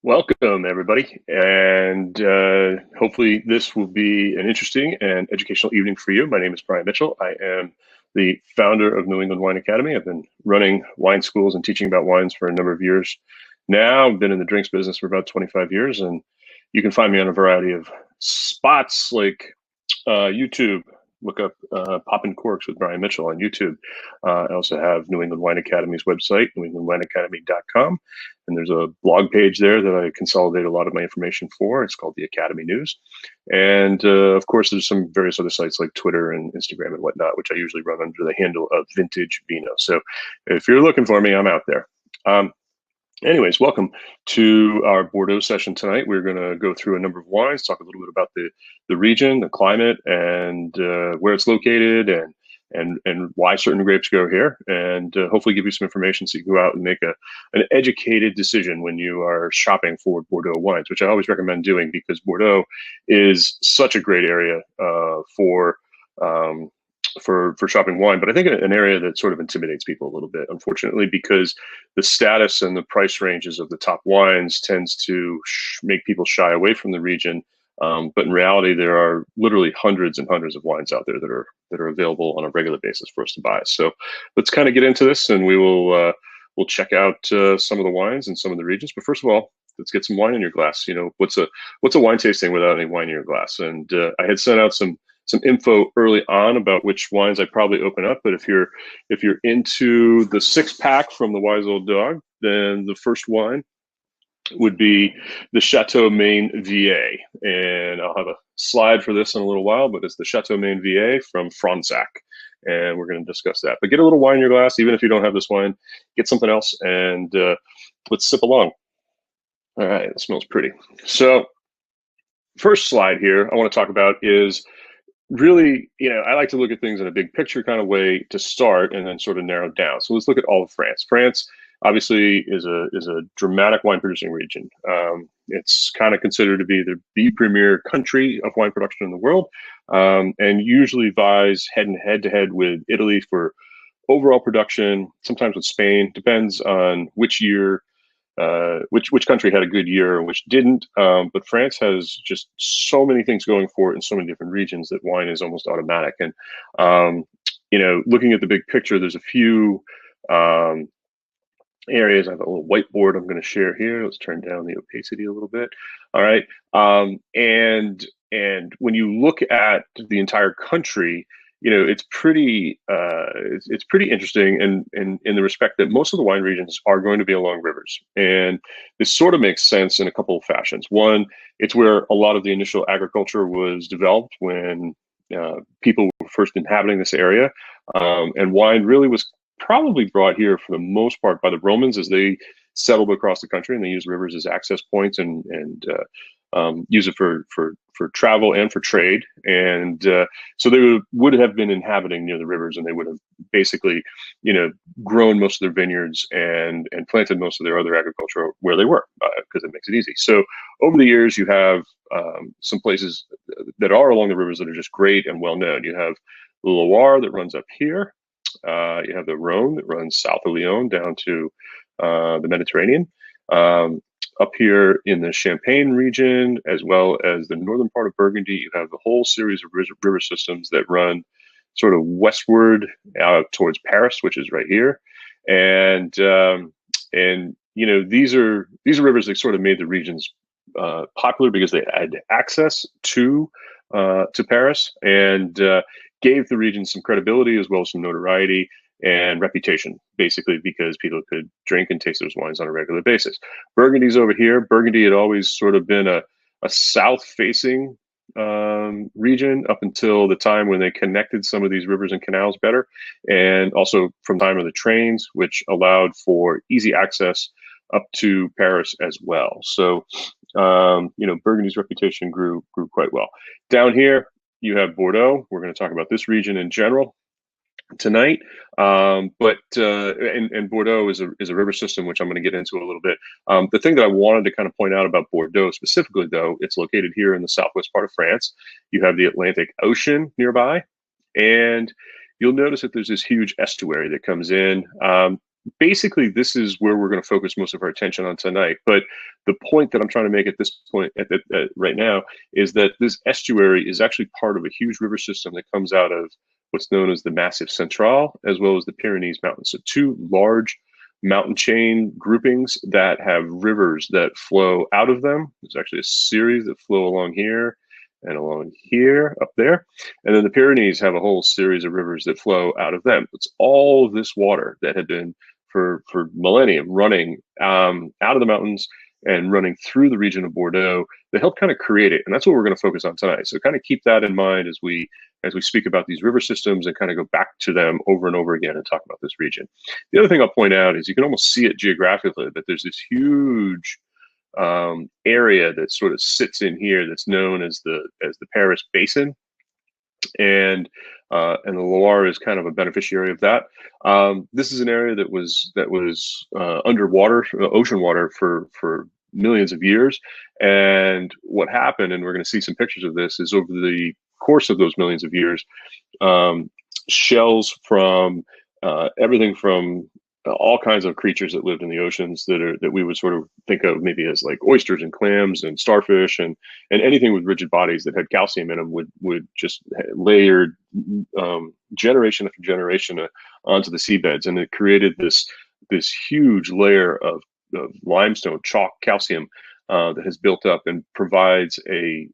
Welcome, everybody, and hopefully this will be an interesting and educational evening for you. My name is Brian Mitchell. I am the founder of New England Wine Academy. I've been running wine schools and teaching about wines for a number of years now. I've been in the drinks business for about 25 years, and you can find me on a variety of spots like YouTube. Look up PoppinCorks with Brian Mitchell on YouTube. I also have New England Wine Academy's website, newenglandwineacademy.com. And there's a blog page there that I consolidate a lot of my information for. It's called the Academy News. And of course, there's some various other sites like Twitter and Instagram and whatnot, which I usually run under the handle of Vintage Vino. So if you're looking for me, I'm out there. Anyways, welcome to our Bordeaux session tonight. We're going to go through a number of wines, talk a little bit about the region, the climate, and where it's located, and why certain grapes go here, and hopefully give you some information so you can go out and make an educated decision when you are shopping for Bordeaux wines, which I always recommend doing because Bordeaux is such a great area for shopping wine, but I think an area that sort of intimidates people a little bit, unfortunately, because the status and the price ranges of the top wines tends to make people shy away from the region. But in reality, there are literally hundreds and hundreds of wines out there that are available on a regular basis for us to buy. So let's kind of get into this, and we'll check out some of the wines and some of the regions. But first of all, let's get some wine in your glass. You know, what's a wine tasting without any wine in your glass? And I had sent out some info early on about which wines I'd probably open up. But if you're into the 6-pack from the Wise Old Dog, then the first wine would be the Chateau Maine VA. And I'll have a slide for this in a little while, but it's the Chateau Maine VA from Fronsac. And we're going to discuss that. But get a little wine in your glass, even if you don't have this wine, get something else, and let's sip along. All right, it smells pretty. So first slide here I want to talk about is really, I like to look at things in a big picture kind of way to start and then sort of narrow down. So let's look at all of France. France obviously is a dramatic wine producing region. It's kind of considered to be the premier country of wine production in the world, and usually vies head to head with Italy for overall production, sometimes with Spain. Depends on which year, which country had a good year and which didn't. But France has just so many things going for it in so many different regions that wine is almost automatic. And, looking at the big picture, there's a few areas. I have a little whiteboard I'm going to share here. Let's turn down the opacity a little bit. All right. And when you look at the entire country, it's pretty interesting in the respect that most of the wine regions are going to be along rivers. And this sort of makes sense in a couple of fashions. One, it's where a lot of the initial agriculture was developed when people were first inhabiting this area. And wine really was probably brought here for the most part by the Romans as they settled across the country, and they used rivers as access points and use it for travel and for trade. And so they would have been inhabiting near the rivers, and they would have basically, grown most of their vineyards and planted most of their other agriculture where they were, because it makes it easy. So over the years, you have some places that are along the rivers that are just great and well known. You have the Loire that runs up here. You have the Rhone that runs south of Lyon down to the Mediterranean. Up here in the Champagne region, as well as the northern part of Burgundy, you have the whole series of river systems that run sort of westward out towards Paris, which is right here. And these are rivers that sort of made the regions popular because they had access to Paris and gave the region some credibility as well as some notoriety and reputation, basically because people could drink and taste those wines on a regular basis. Burgundy's over here. Burgundy had always sort of been a south-facing region up until the time when they connected some of these rivers and canals better, and also from time of the trains, which allowed for easy access up to Paris as well. So, Burgundy's reputation grew quite well. Down here, you have Bordeaux. We're going to talk about this region in general tonight, but Bordeaux is a river system, which I'm going to get into a little bit. The thing that I wanted to kind of point out about Bordeaux specifically, though, it's located here in the southwest part of France. You have the Atlantic Ocean nearby, and you'll notice that there's this huge estuary that comes in. basically, this is where we're going to focus most of our attention on tonight. But the point that I'm trying to make at this point, right now, is that this estuary is actually part of a huge river system that comes out of what's known as the Massif Central, as well as the Pyrenees Mountains. So two large mountain chain groupings that have rivers that flow out of them. There's actually a series that flow along here and along here, up there. And then the Pyrenees have a whole series of rivers that flow out of them. It's all this water that had been for millennium running out of the mountains and running through the region of Bordeaux that helped kind of create it. And that's what we're going to focus on tonight. So kind of keep that in mind as we speak about these river systems and kind of go back to them over and over again and talk about this region. The other thing I'll point out is you can almost see it geographically, but there's this huge area that sort of sits in here that's known as the Paris Basin, and the Loire is kind of a beneficiary of that. This is an area that was underwater, ocean water for millions of years. And what happened, and we're going to see some pictures of this, is over the course of those millions of years, shells from everything from all kinds of creatures that lived in the oceans that we would sort of think of maybe as like oysters and clams and starfish and anything with rigid bodies that had calcium in them would just layered generation after generation onto the seabeds, and it created this huge layer of limestone chalk calcium that has built up and provides a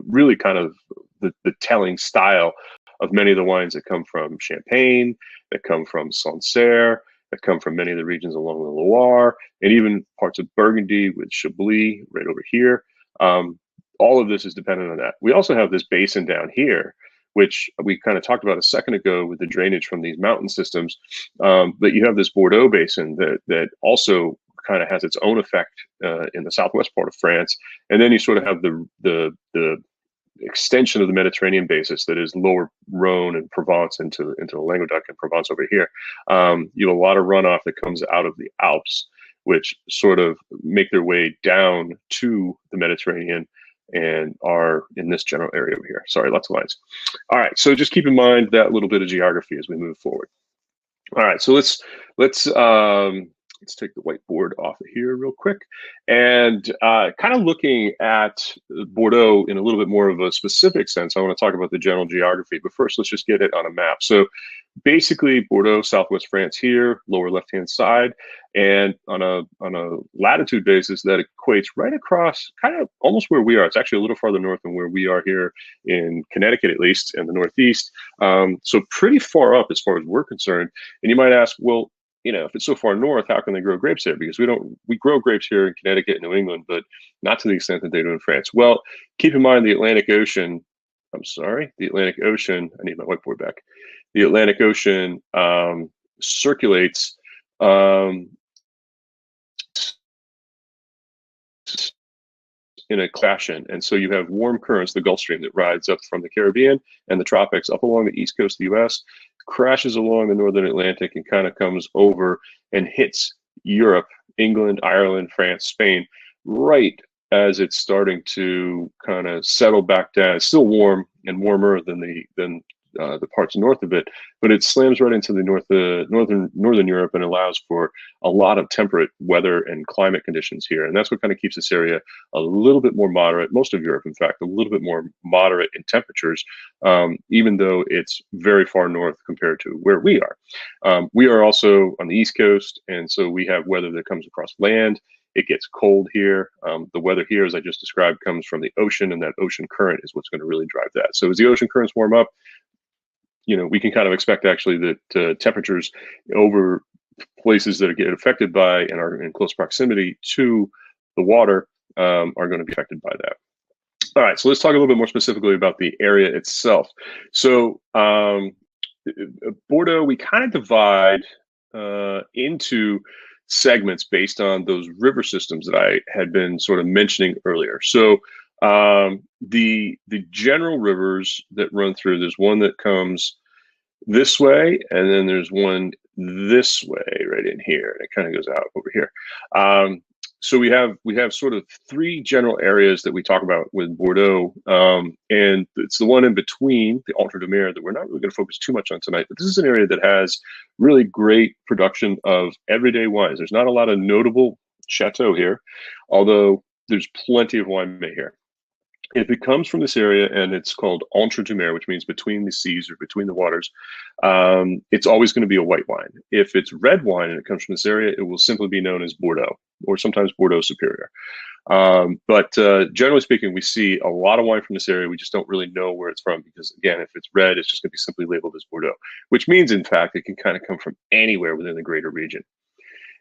really kind of the telling style of many of the wines that come from Champagne, that come from Sancerre, that come from many of the regions along the Loire, and even parts of Burgundy with Chablis right over here. All of this is dependent on that. We also have this basin down here, which we kind of talked about a second ago with the drainage from these mountain systems. But you have this Bordeaux basin that also kind of has its own effect in the southwest part of France. And then you sort of have the extension of the Mediterranean basis that is lower Rhone and Provence into the Languedoc and Provence over here. You have a lot of runoff that comes out of the Alps, which sort of make their way down to the Mediterranean and are in this general area over here. Sorry, lots of lines. All right, so just keep in mind that little bit of geography as we move forward. All right, so let's take the whiteboard off of here real quick, and kind of looking at Bordeaux in a little bit more of a specific sense. I want to talk about the general geography, but first let's just get it on a map. So basically Bordeaux, southwest France here, lower left-hand side, and on a latitude basis that equates right across kind of almost where we are. It's actually a little farther north than where we are here in Connecticut, at least in the Northeast. So pretty far up as far as we're concerned. And you might ask, well, if it's so far north, how can they grow grapes there? Because we grow grapes here in Connecticut and New England, but not to the extent that they do in France. Well, keep in mind the Atlantic Ocean, I need my whiteboard back. The Atlantic Ocean circulates in a fashion. And so you have warm currents, the Gulf Stream, that rides up from the Caribbean and the tropics up along the east coast of the US, crashes along the northern Atlantic and kind of comes over and hits Europe, England, Ireland, France, Spain, right as it's starting to kind of settle back down. It's still warm and warmer than the parts north of it, but it slams right into the northern Europe and allows for a lot of temperate weather and climate conditions here. And that's what kind of keeps this area a little bit more moderate, most of Europe, in fact, a little bit more moderate in temperatures, even though it's very far north compared to where we are. We are also on the East Coast, and so we have weather that comes across land. It gets cold here. The weather here, as I just described, comes from the ocean, and that ocean current is what's going to really drive that. So as the ocean currents warm up, we can kind of expect actually that temperatures over places that get affected by and are in close proximity to the water are going to be affected by that. All right, so let's talk a little bit more specifically about the area itself. So Bordeaux, we kind of divide into segments based on those river systems that I had been sort of mentioning earlier. So the general rivers that run through, there's one that comes this way, and then there's one this way right in here, and it kind of goes out over here. so we have sort of three general areas that we talk about with Bordeaux, and it's the one in between the Entre deux Mers that we're not really going to focus too much on tonight. But this is an area that has really great production of everyday wines. There's not a lot of notable chateau here, although there's plenty of wine made here. If it comes from this area and it's called Entre deux Mers, which means between the seas or between the waters, it's always going to be a white wine. If it's red wine and it comes from this area, it will simply be known as Bordeaux, or sometimes Bordeaux Superior. But generally speaking, we see a lot of wine from this area. We just don't really know where it's from because, again, if it's red, it's just going to be simply labeled as Bordeaux, which means, in fact, it can kind of come from anywhere within the greater region.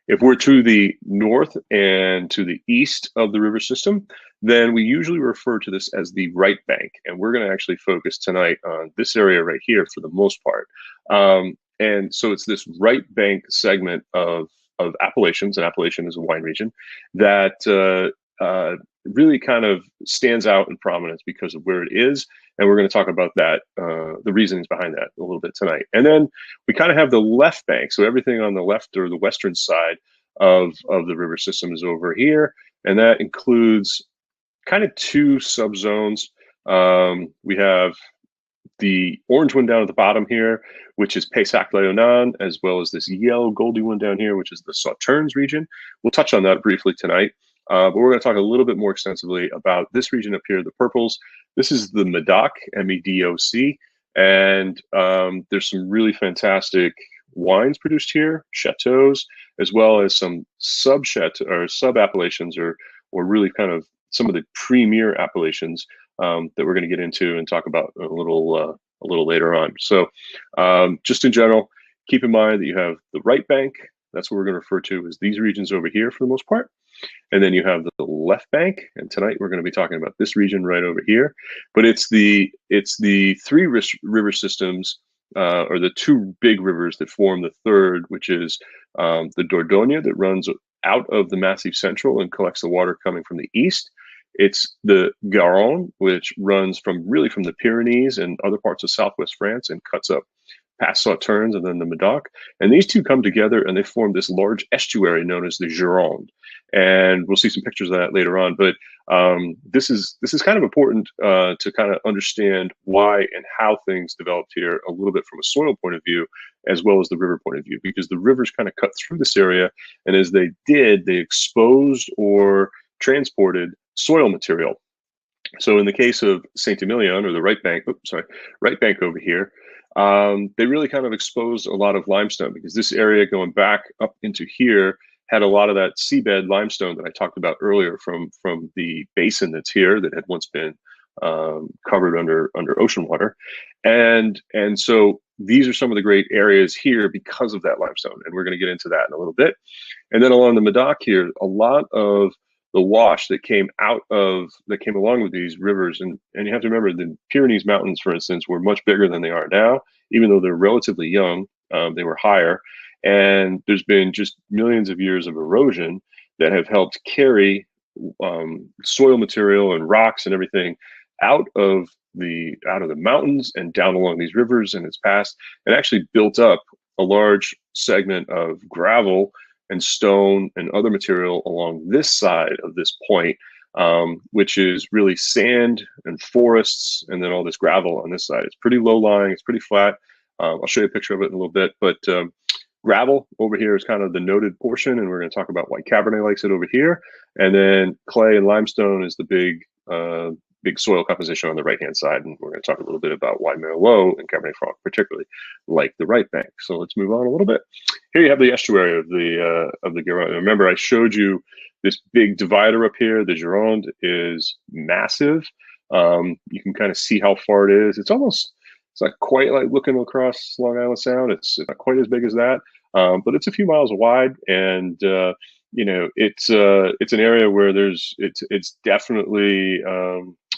If we're to the north and to the east of the river system, then we usually refer to this as the right bank. And we're going to actually focus tonight on this area right here for the most part. And so it's this right bank segment of appellations, and Appellation is a wine region, that really kind of stands out in prominence because of where it is. And we're going to talk about that, the reasons behind that a little bit tonight. And then we kind of have the left bank. So everything on the left or the western side of the river system is over here. And that includes kind of two subzones. We have the orange one down at the bottom here, which is Pessac-Léognan, as well as this yellow goldy one down here, which is the Sauternes region. We'll touch on that briefly tonight. But we're going to talk a little bit more extensively about this region up here, the purples. This is the Medoc, M-E-D-O-C, and there's some really fantastic wines produced here, chateaus, as well as some sub-chateau or sub-appellations, or really kind of some of the premier appellations that we're going to get into and talk about a little later on. So just in general, keep in mind that you have the right bank. That's what we're going to refer to as these regions over here for the most part. And then you have the left bank, and tonight we're going to be talking about this region right over here. But it's the three river systems, or the two big rivers that form the third, which is the Dordogne that runs out of the Massif Central and collects the water coming from the east. It's the Garonne, which runs from the Pyrenees and other parts of southwest France and cuts up past Sauternes and then the Medoc. And these two come together and they form this large estuary known as the Gironde. And we'll see some pictures of that later on. But this is kind of important to kind of understand why and how things developed here a little bit from a soil point of view, as well as the river point of view, because the rivers kind of cut through this area. And as they did, they exposed or transported soil material. So in the case of Saint-Emilion, or the right bank over here, they really kind of exposed a lot of limestone, because this area going back up into here had a lot of that seabed limestone that I talked about earlier from the basin that's here that had once been covered under ocean water. And so these are some of the great areas here because of that limestone. And we're going to get into that in a little bit. And then along the Medoc here, a lot of the wash that came along with these rivers, and you have to remember the Pyrenees Mountains, for instance, were much bigger than they are now. Even though they're relatively young, they were higher, and there's been just millions of years of erosion that have helped carry soil material and rocks and everything out of the mountains and down along these rivers in its past, and actually built up a large segment of gravel and stone and other material along this side of this point, which is really sand and forests, and then all this gravel on this side. It's pretty low lying, it's pretty flat. I'll show you a picture of it in a little bit, but gravel over here is kind of the noted portion, and we're going to talk about why Cabernet likes it over here. And then clay and limestone is the big soil composition on the right-hand side, and we're going to talk a little bit about why Merlot and Cabernet Franc particularly like the right bank. So let's move on a little bit. Here you have the estuary of the Garonne. Remember, I showed you this big divider up here. The Gironde is massive. You can kind of see how far it is. It's not quite like looking across Long Island Sound. It's not quite as big as that, but it's a few miles wide, and it's an area where it's definitely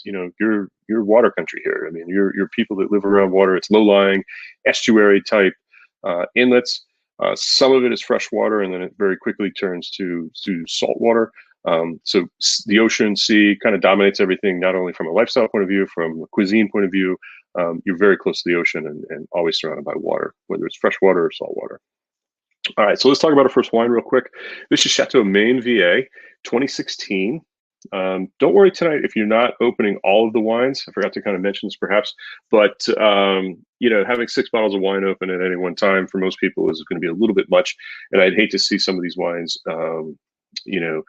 your water country here. I mean, you're people that live around water. It's low-lying estuary type inlets. Some of it is fresh water, and then it very quickly turns to salt water. So the ocean, sea kind of dominates everything, not only from a lifestyle point of view, from a cuisine point of view. You're very close to the ocean and always surrounded by water, whether it's fresh water or salt water. All right, so let's talk about our first wine real quick. This is Chateau Maine VA 2016. Don't worry tonight if you're not opening all of the wines. I forgot to kind of mention this perhaps, but you know, having 6 bottles of wine open at any one time for most people is going to be a little bit much, and I'd hate to see some of these wines, you know,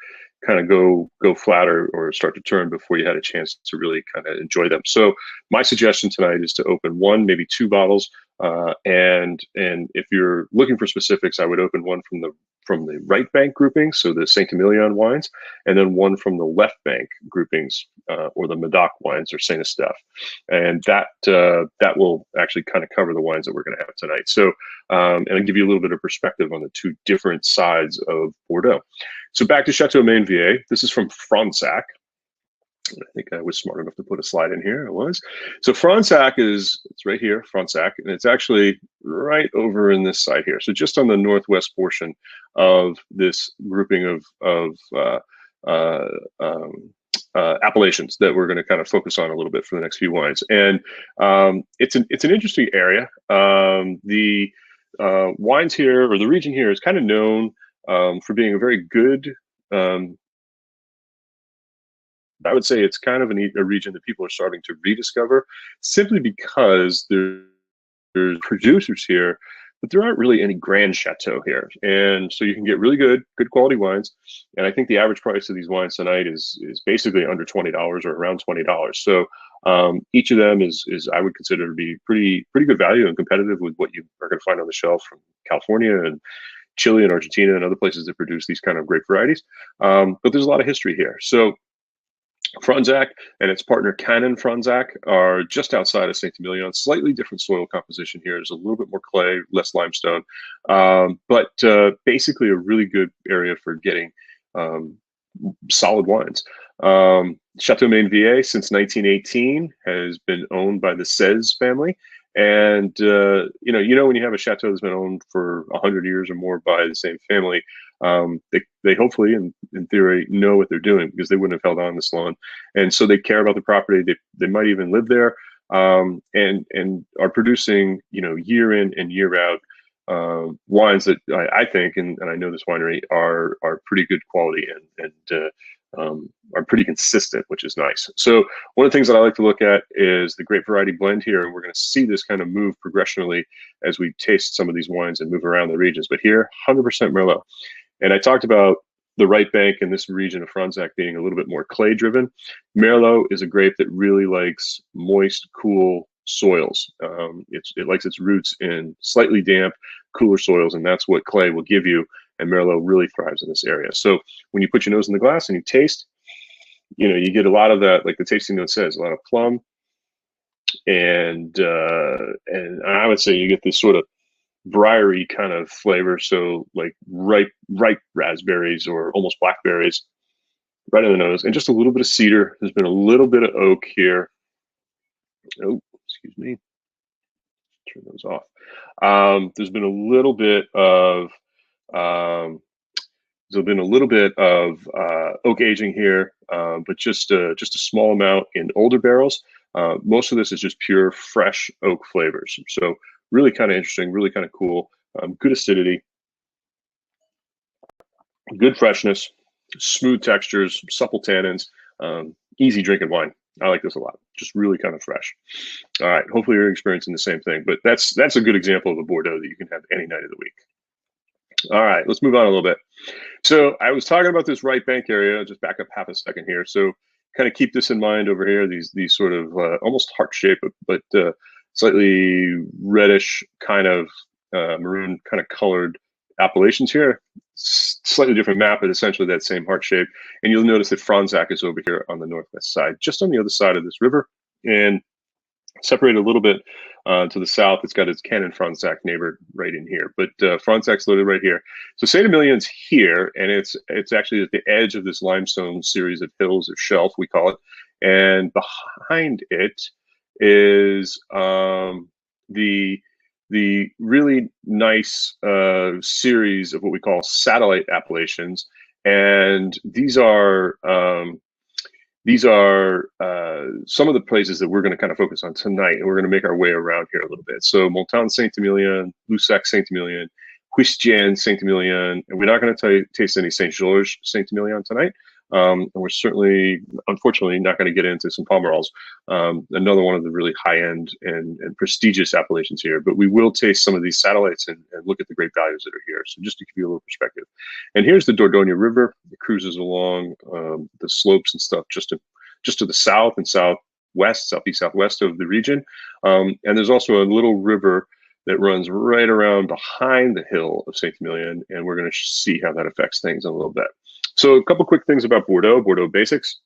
kind of go flat or start to turn before you had a chance to really kind of enjoy them. So my suggestion tonight is to open 1, maybe 2 bottles. And if you're looking for specifics, I would open one from the right bank groupings, so the Saint Emilion wines, and then one from the left bank groupings, or the Medoc wines or Saint Estephe, and that will actually kind of cover the wines that we're going to have tonight. So, and I'll give you a little bit of perspective on the 2 different sides of Bordeaux. So back to Chateau Maine VA. This is from Fronsac. I think I was smart enough to put a slide in here. I was. So Fronsac it's right here, Fronsac, and it's actually right over in this side here. So just on the northwest portion of this grouping of appellations that we're going to kind of focus on a little bit for the next few wines. And it's an interesting area. The wines here, or the region here, is kind of known for being a very good. I would say it's kind of a region that people are starting to rediscover, simply because there's producers here, but there aren't really any grand chateau here, and so you can get really good quality wines. And I think the average price of these wines tonight is basically under $20 or around $20. So each of them is I would consider to be pretty good value and competitive with what you are going to find on the shelf from California and Chile and Argentina and other places that produce these kind of grape varieties. But there's a lot of history here. So Fronsac and its partner Canon Fronsac are just outside of Saint Emilion. Slightly different soil composition here. There's a little bit more clay, less limestone, but basically a really good area for getting solid wines. Chateau Maine VA since 1918 has been owned by the Sez family. And you know when you have a chateau that's been owned for 100 years or more by the same family, they hopefully, in theory, know what they're doing, because they wouldn't have held on this long, and so they care about the property. They might even live there, and are producing, you know, year in and year out wines that I think, and I know this winery, are pretty good quality and are pretty consistent, which is nice. So one of the things that I like to look at is the grape variety blend here, and we're going to see this kind of move progressionally as we taste some of these wines and move around the regions. But here, 100% Merlot. And I talked about the right bank in this region of Fronsac being a little bit more clay driven. Merlot is a grape that really likes moist, cool soils. It likes its roots in slightly damp, cooler soils, and that's what clay will give you. And Merlot really thrives in this area. So when you put your nose in the glass and you taste, you know, you get a lot of that, like the tasting note says, a lot of plum, and I would say you get this sort of briary kind of flavor. So like ripe raspberries or almost blackberries right in the nose, and just a little bit of cedar. There's been a little bit of oak here. Oh, excuse me. Turn those off. There's been a little bit of oak aging here, but just a small amount in older barrels. Most of this is just pure fresh oak flavors. So really kind of interesting, really kind of cool. Good acidity, good freshness, smooth textures, supple tannins, easy drinking wine. I like this a lot. Just really kind of fresh. All right. Hopefully you're experiencing the same thing, but that's a good example of a Bordeaux that you can have any night of the week. All right, let's move on a little bit. So I was talking about this right bank area. I'll just back up half a second here. So kind of keep this in mind over here. These sort of almost heart shape, but slightly reddish kind of maroon kind of colored appellations here. Slightly different map, but essentially that same heart shape. And you'll notice that Fronsac is over here on the northwest side, just on the other side of this river, and separated a little bit to the south. It's got its Canon Fronsac neighbor right in here, but Fronsac's loaded right here. So Saint Emilion's here, and it's actually at the edge of this limestone series of hills or shelf, we call it. And behind it is the really nice series of what we call satellite appellations, and these are some of the places that we're going to kind of focus on tonight, and we're going to make our way around here a little bit. So Montagne Saint Emilion, Lussac Saint Emilion, Christian Saint-Emilion, and we're not going to taste any Saint Georges Saint-Emilion tonight. And we're certainly, unfortunately, not going to get into some Pomerols, another one of the really high-end and prestigious appellations here. But we will taste some of these satellites and look at the great values that are here. So just to give you a little perspective. And here's the Dordogne River. It cruises along the slopes and stuff just to the south and southwest, southeast, southwest of the region. And there's also a little river that runs right around behind the hill of Saint-Emilion, and we're going to see how that affects things in a little bit. So a couple quick things about Bordeaux basics.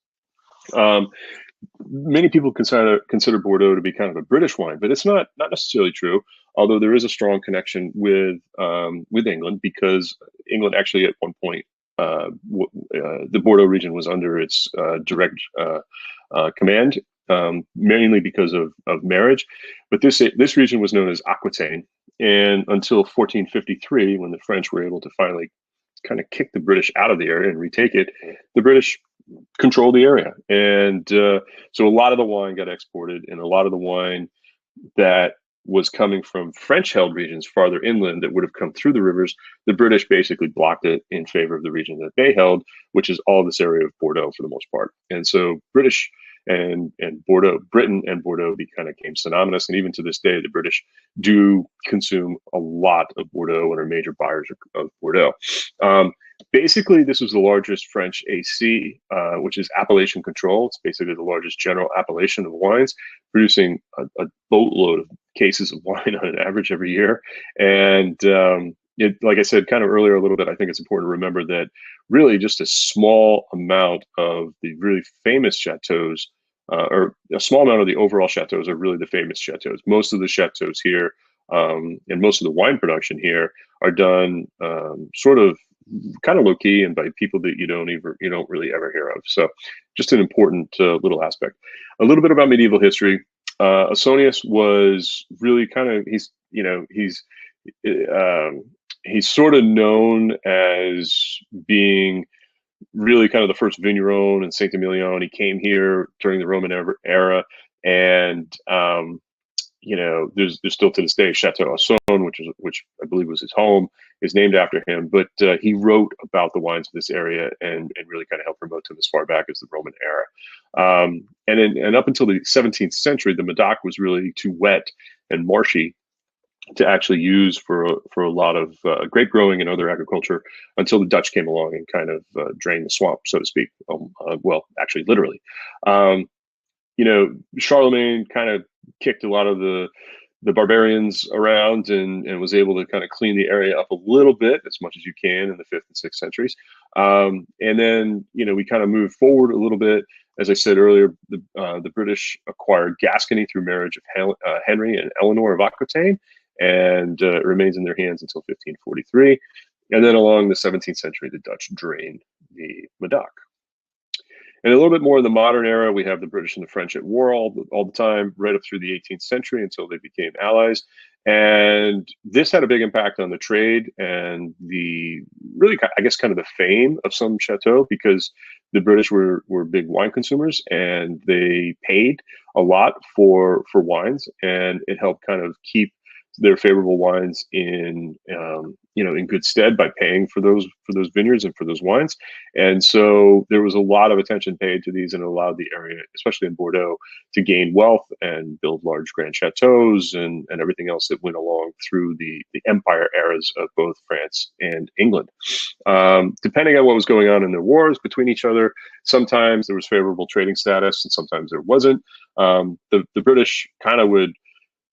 Many people consider Bordeaux to be kind of a British wine, but it's not necessarily true. Although there is a strong connection with England, because England actually at one point the Bordeaux region was under its direct command, mainly because of marriage. But this region was known as Aquitaine, and until 1453, when the French were able to finally kind of kick the British out of the area and retake it, the British controlled the area. And so a lot of the wine got exported, and a lot of the wine that was coming from French-held regions farther inland that would have come through the rivers, the British basically blocked it in favor of the region that they held, which is all this area of Bordeaux for the most part. And so British and Bordeaux, Britain and Bordeaux kind of became synonymous. And even to this day, the British do consume a lot of Bordeaux and are major buyers of Bordeaux. Basically, this was the largest French AC, which is appellation control. It's basically the largest general appellation of wines, producing a boatload of cases of wine on an average every year. And like I said kind of earlier a little bit, I think it's important to remember that really just a small amount of the really famous chateaus, or a small amount of the overall chateaus, are really the famous chateaus. Most of the chateaus here, and most of the wine production here, are done sort of kind of low key and by people that you don't really ever hear of. So just an important little aspect. A little bit about medieval history. Ausonius was really kind of, he's sort of known as being really kind of the first vigneron in Saint-Emilion. He came here during the Roman era, and there's still to this day Chateau Ausone, which I believe was his home, is named after him. But he wrote about the wines of this area and really kind of helped promote them as far back as the Roman era. And up until the 17th century, the Medoc was really too wet and marshy to actually use for a lot of grape growing and other agriculture, until the Dutch came along and kind of drained the swamp, so to speak. Well, actually, literally. Charlemagne kind of kicked a lot of the barbarians around and was able to kind of clean the area up a little bit, as much as you can, in the 5th and 6th centuries. And then, we kind of moved forward a little bit. As I said earlier, the British acquired Gascony through marriage of Henry and Eleanor of Aquitaine, and it remains in their hands until 1543. And then along the 17th century, the Dutch drained the Medoc. And a little bit more in the modern era, we have the British and the French at war all the time, right up through the 18th century until they became allies. And this had a big impact on the trade and the really, I guess, kind of the fame of some chateaux, because the British were big wine consumers, and they paid a lot for wines, and it helped kind of keep their favorable wines in good stead by paying for those vineyards and for those wines. And so there was a lot of attention paid to these, and it allowed the area, especially in Bordeaux, to gain wealth and build large grand chateaus and everything else that went along through the empire eras of both France and England. Depending on what was going on in their wars between each other, sometimes there was favorable trading status and sometimes there wasn't. The British kind of would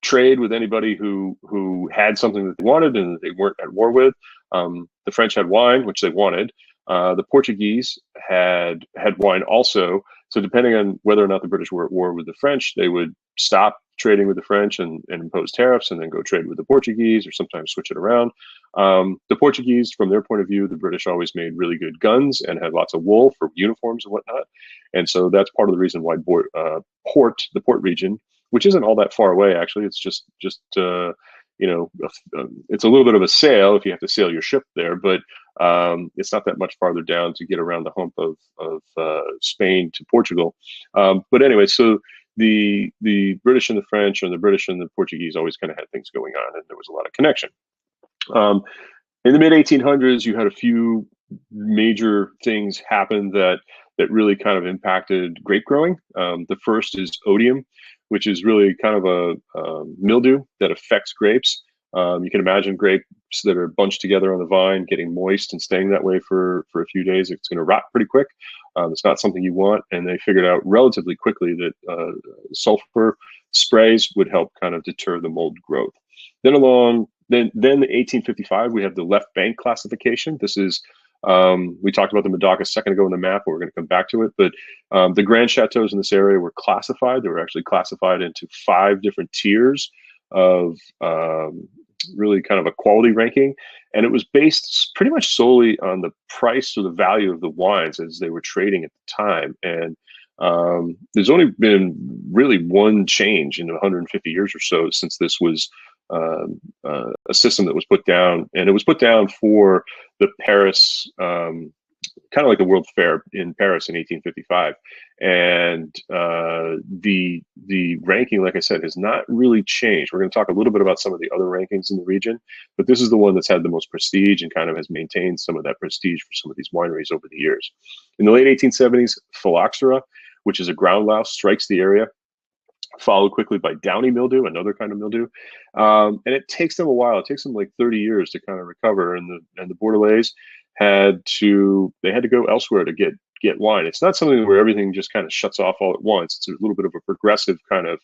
trade with anybody who had something that they wanted and that they weren't at war with. The French had wine, which they wanted. The Portuguese had wine also. So depending on whether or not the British were at war with the French, they would stop trading with the French and impose tariffs, and then go trade with the Portuguese, or sometimes switch it around. The Portuguese, from their point of view, the British always made really good guns and had lots of wool for uniforms and whatnot. And so that's part of the reason why the Port region, which isn't all that far away, actually. It's just it's a little bit of a sail if you have to sail your ship there, but it's not that much farther down to get around the hump of Spain to Portugal. But anyway, so the British and the French, and the British and the Portuguese always kind of had things going on, and there was a lot of connection. In the mid 1800s, you had a few major things happen that really kind of impacted grape growing. The first is odium, which is really kind of a mildew that affects grapes. You can imagine grapes that are bunched together on the vine getting moist and staying that way for a few days. It's going to rot pretty quick. It's not something you want, and they figured out relatively quickly that sulfur sprays would help kind of deter the mold growth. Then the 1855, we have the left bank classification. This is, we talked about the Medoc a second ago in the map, but we're going to come back to it. But the grand chateaus in this area were classified. They were actually classified into 5 different tiers of really kind of a quality ranking. And it was based pretty much solely on the price or the value of the wines as they were trading at the time. And there's only been really one change in 150 years or so since this was a system that was put down, and it was put down for the Paris, kind of like the World Fair in Paris in 1855. And the ranking, like I said, has not really changed. We're going to talk a little bit about some of the other rankings in the region, but this is the one that's had the most prestige and kind of has maintained some of that prestige for some of these wineries over the years. In the late 1870s, phylloxera, which is a ground louse, strikes the area, followed quickly by downy mildew, another kind of mildew. And it takes them a while. It takes them like 30 years to kind of recover. And the Bordelais had to go elsewhere to get wine. It's not something where everything just kind of shuts off all at once. It's a little bit of a progressive kind of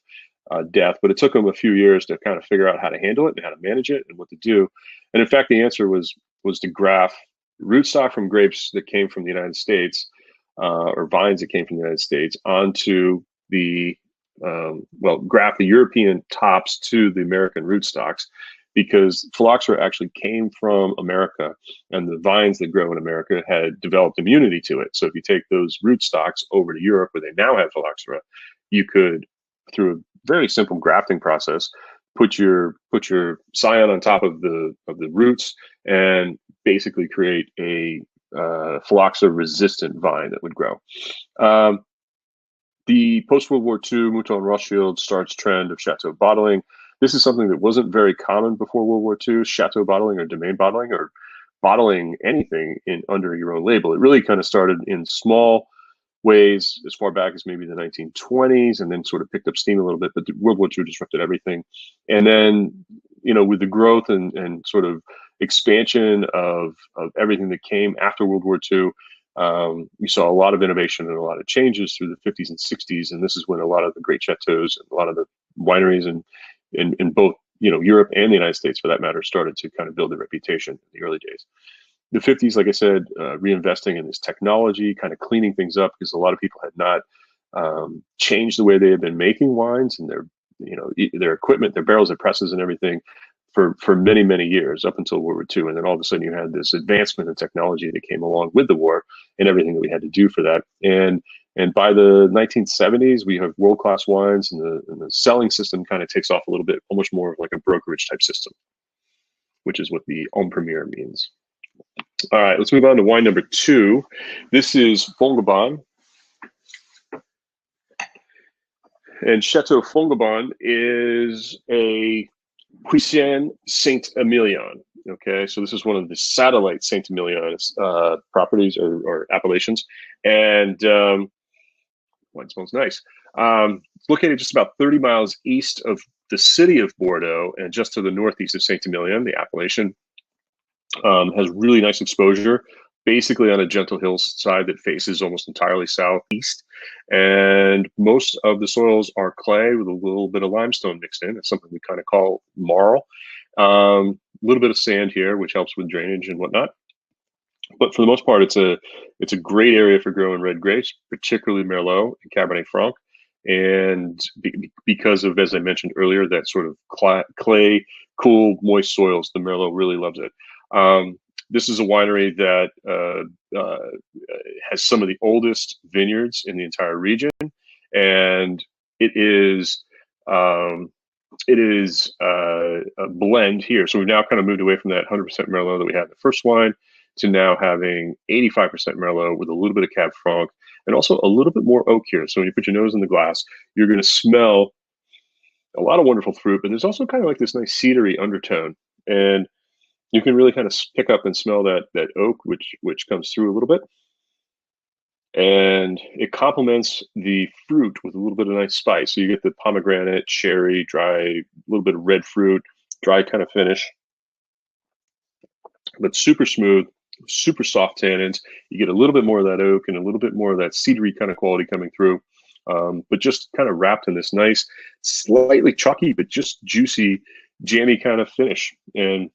death, but it took them a few years to kind of figure out how to handle it and how to manage it and what to do. And in fact, the answer was to graft rootstock from grapes that came from the United States, or vines that came from the United States, onto the graft the European tops to the American rootstocks, because phylloxera actually came from America, and the vines that grow in America had developed immunity to it. So if you take those rootstocks over to Europe, where they now have phylloxera, you could, through a very simple grafting process, put your scion on top of the roots and basically create a phylloxera resistant vine that would grow. The post-World War II Mouton Rothschild starts trend of chateau bottling. This is something that wasn't very common before World War II, chateau bottling or domain bottling, or bottling anything under your own label. It really kind of started in small ways as far back as maybe the 1920s, and then sort of picked up steam a little bit, but World War II disrupted everything. And then, with the growth and sort of expansion of everything that came after World War II, we saw a lot of innovation and a lot of changes through the 50s and 60s, and this is when a lot of the great chateaus and a lot of the wineries in both Europe and the United States, for that matter, started to kind of build a reputation in the early days. The 50s, like I said, reinvesting in this technology, kind of cleaning things up, because a lot of people had not changed the way they had been making wines and their equipment, their barrels, their presses, and everything for many, many years, up until World War II. And then all of a sudden you had this advancement in technology that came along with the war and everything that we had to do for that. And by the 1970s, we have world-class wines, and the selling system kind of takes off a little bit, almost more of like a brokerage type system, which is what the en premier means. All right, let's move on to wine number 2. This is Fongabon. And Chateau Fongabon is a Cuisine Saint-Emilion. Okay, so this is one of the satellite Saint-Emilion properties or appellations. And wine smells nice. It's located just about 30 miles east of the city of Bordeaux and just to the northeast of Saint-Emilion. The appellation has really nice exposure, basically on a gentle hillside that faces almost entirely southeast. And most of the soils are clay with a little bit of limestone mixed in. It's something we kind of call marl. A little bit of sand here, which helps with drainage and whatnot. But for the most part, it's a great area for growing red grapes, particularly Merlot and Cabernet Franc. And because of, as I mentioned earlier, that sort of clay, cool, moist soils, the Merlot really loves it. This is a winery that has some of the oldest vineyards in the entire region, and it is a blend here. So we've now kind of moved away from that 100% Merlot that we had in the first wine to now having 85% Merlot with a little bit of Cab Franc and also a little bit more oak here. So when you put your nose in the glass, you're going to smell a lot of wonderful fruit, but there's also kind of like this nice cedary undertone. And You can really kind of pick up and smell that oak, which comes through a little bit, and it complements the fruit with a little bit of nice spice. So you get the pomegranate, cherry, dry, a little bit of red fruit, dry kind of finish, but super smooth, super soft tannins. You get a little bit more of that oak and a little bit more of that cedary kind of quality coming through, but just kind of wrapped in this nice, slightly chalky, but just juicy, jammy kind of finish. And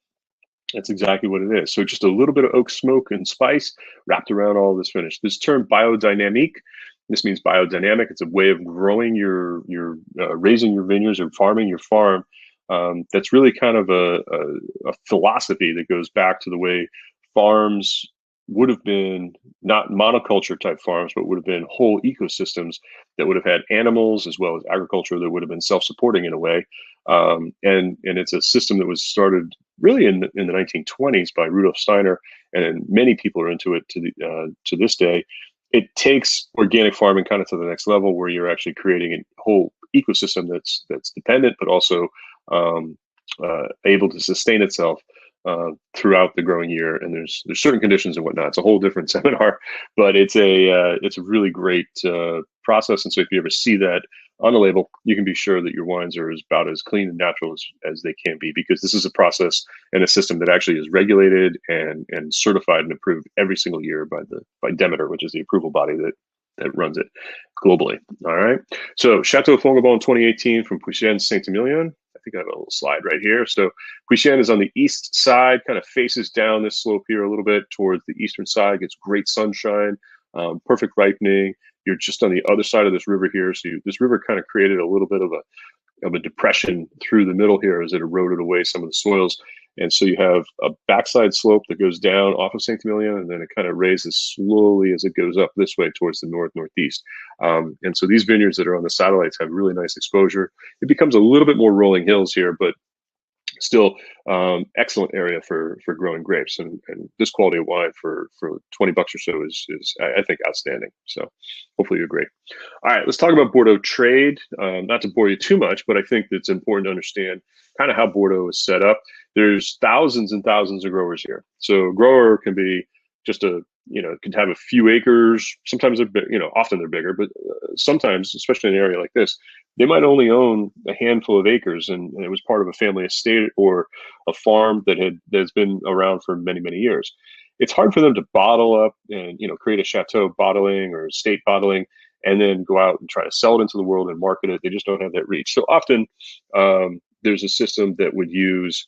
that's exactly what it is. So just a little bit of oak smoke and spice wrapped around all of this finish. This term biodynamic, this means biodynamic. It's a way of growing your raising your vineyards or farming your farm. That's really kind of a philosophy that goes back to the way farms would have been, not monoculture type farms, but would have been whole ecosystems that would have had animals as well as agriculture that would have been self-supporting in a way. And it's a system that was started really in the 1920s by Rudolf Steiner, and many people are into it to this day. It takes organic farming kind of to the next level, where you're actually creating a whole ecosystem that's dependent, but also able to sustain itself throughout the growing year. And there's certain conditions and whatnot. It's a whole different seminar, but it's a really great process. And so if you ever see that on the label, you can be sure that your wines are about as clean and natural as they can be, because this is a process and a system that actually is regulated and certified and approved every single year by Demeter, which is the approval body that runs it globally. All right. So Chateau Fongabon 2018 from Puichen Saint-Emilion. I think I have a little slide right here. So Puichen is on the east side, kind of faces down this slope here a little bit towards the eastern side, gets great sunshine, perfect ripening. You're just on the other side of this river here. So this river kind of created a little bit of a depression through the middle here as it eroded away some of the soils. And so you have a backside slope that goes down off of Saint-Emilion, and then it kind of raises slowly as it goes up this way towards the northeast. And so these vineyards that are on the satellites have really nice exposure. It becomes a little bit more rolling hills here, but still excellent area for growing grapes, and this quality of wine for $20 or so is I think outstanding. So hopefully you agree. All right, let's talk about Bordeaux trade. Not to bore you too much, but I think it's important to understand kind of how Bordeaux is set up. There's thousands and thousands of growers here. So a grower can be just can have a few acres. Sometimes they're often they're bigger, but sometimes, especially in an area like this, they might only own a handful of acres, and it was part of a family estate or a farm that's been around for many, many years. It's hard for them to bottle up and create a chateau bottling or estate bottling, and then go out and try to sell it into the world and market it. They just don't have that reach. So often there's a system that would use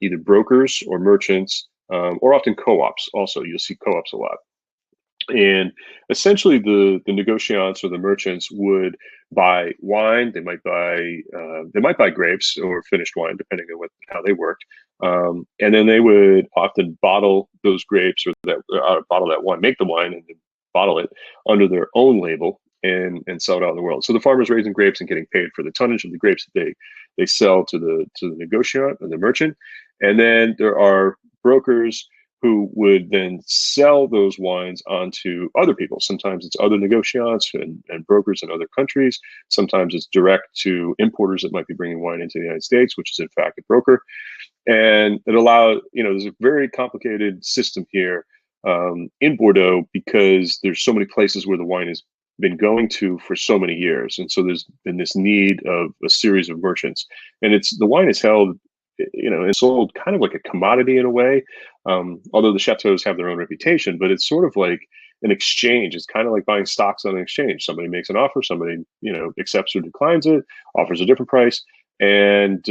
either brokers or merchants, or often co-ops. Also, you'll see co-ops a lot. And essentially the negociants or the merchants would buy wine. They might buy grapes or finished wine, depending on how they worked. And then they would often bottle those grapes, or bottle that wine, make the wine and then bottle it under their own label and sell it out in the world. So the farmer's raising grapes and getting paid for the tonnage of the grapes that they sell to the negociant or the merchant. And then there are brokers who would then sell those wines onto other people. Sometimes it's other negociants and brokers in other countries. Sometimes it's direct to importers that might be bringing wine into the United States, which is in fact a broker. And it allows, there's a very complicated system here in Bordeaux, because there's so many places where the wine has been going to for so many years. And so there's been this need of a series of merchants. And the wine is held, it's sold kind of like a commodity in a way, although the chateaus have their own reputation, but it's sort of like an exchange. It's kind of like buying stocks on an exchange. Somebody makes an offer, somebody, accepts or declines it, offers a different price. And